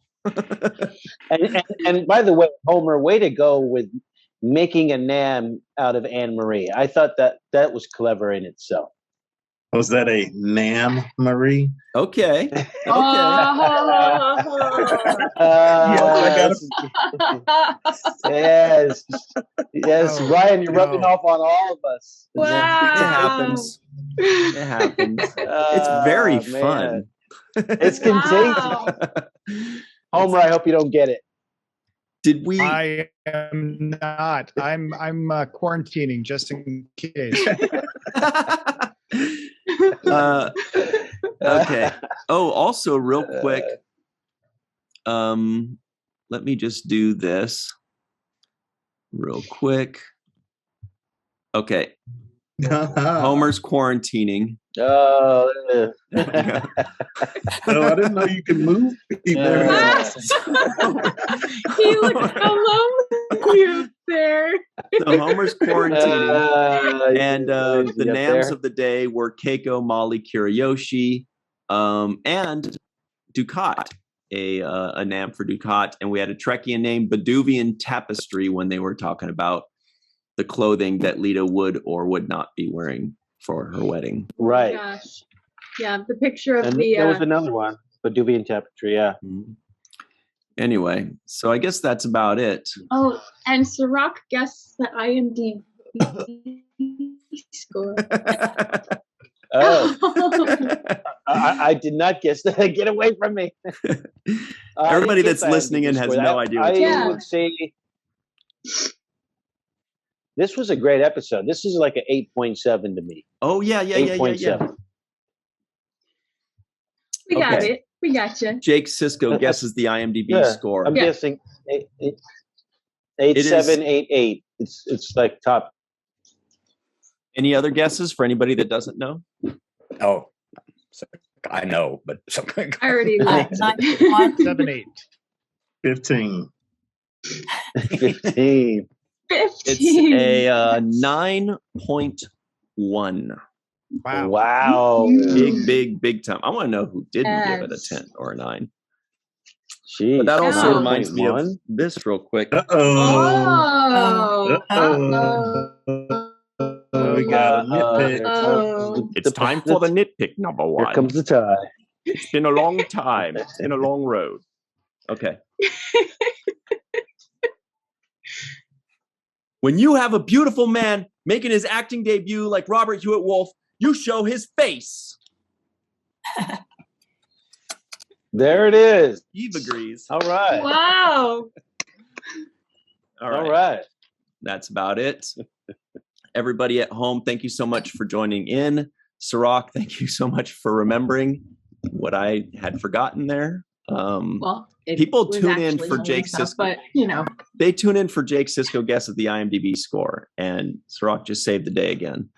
Speaker 2: and by the way, Homer, way to go with making a Nam out of Anne Marie. I thought that was clever in itself.
Speaker 5: Was that a Nam Marie?
Speaker 1: Okay.
Speaker 2: Yes. Ryan, you're rubbing off on all of us.
Speaker 3: Wow.
Speaker 1: It happens. It's very fun.
Speaker 2: It's contagious. Homer, I hope you don't get it.
Speaker 1: Did we?
Speaker 8: I am not. I'm quarantining just in case.
Speaker 1: Okay. Oh, also real quick, let me just do this real quick. Okay. Homer's quarantining.
Speaker 2: Oh,
Speaker 5: I didn't know you could move people.
Speaker 3: He looked so lonely up there.
Speaker 1: So Homer's quarantining, and the Nams of the day were Keiko, Molly, Kiriyoshi, and Ducat, a Nam for Ducat, and we had a Trekkian named Baduvian Tapestry when they were talking about the clothing that Lita would or would not be wearing for her wedding.
Speaker 2: Right.
Speaker 3: Oh gosh. Yeah, the picture of
Speaker 2: there was another one, Baduvian Tapestry, yeah.
Speaker 1: Anyway, so I guess that's about it.
Speaker 3: Oh, and Cirroc guessed the IMDb score.
Speaker 2: I did not guess that. Get away from me.
Speaker 1: Everybody that's listening in has no idea.
Speaker 2: I would say this was a great episode. This is like an 8.7 to me.
Speaker 1: Oh, yeah.
Speaker 2: 8.7.
Speaker 3: We got it. We got you.
Speaker 1: Jake Sisko guesses the IMDb score.
Speaker 2: I'm guessing 8788. It's like top.
Speaker 1: Any other guesses for anybody that doesn't know?
Speaker 6: Oh, I know, but
Speaker 3: I already looked.
Speaker 8: 7-8.
Speaker 5: 15.
Speaker 2: 15.
Speaker 1: It's a 9.1.
Speaker 2: Wow.
Speaker 1: Big time. I want to know who didn't give it a 10 or a 9.
Speaker 2: Jeez.
Speaker 1: But that also reminds me of this real quick.
Speaker 5: We got a nitpick.
Speaker 1: It's time for the nitpick number 1.
Speaker 2: Here comes the tie.
Speaker 1: It's been a long time. It's been a long road. Okay. When you have a beautiful man making his acting debut like Robert Hewitt Wolfe, you show his face.
Speaker 2: There it is.
Speaker 1: Eve agrees.
Speaker 2: All right.
Speaker 3: Wow.
Speaker 1: All right. That's about it. Everybody at home, thank you so much for joining in. Cirroc, thank you so much for remembering what I had forgotten there. People tune in for Jake Sisko,
Speaker 3: but
Speaker 1: they tune in for Jake Sisko guess at the IMDb score, and Cirroc just saved the day again.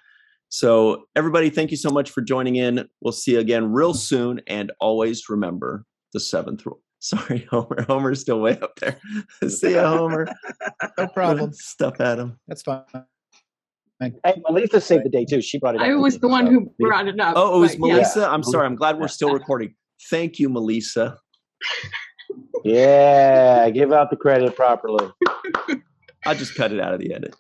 Speaker 1: So everybody, thank you so much for joining in. We'll see you again real soon, and always remember the 7th rule. Sorry, Homer. Homer's still way up there. See ya, Homer.
Speaker 8: No problem.
Speaker 1: Stuff at him.
Speaker 8: That's fine.
Speaker 2: Hey, Melissa saved the day too. She brought it up.
Speaker 3: I was the one who brought it up.
Speaker 1: Oh, it was Melissa? Yeah. I'm sorry. I'm glad we're still recording. Thank you, Melissa.
Speaker 2: Yeah, give out the credit properly.
Speaker 1: I'll just cut it out of the edit.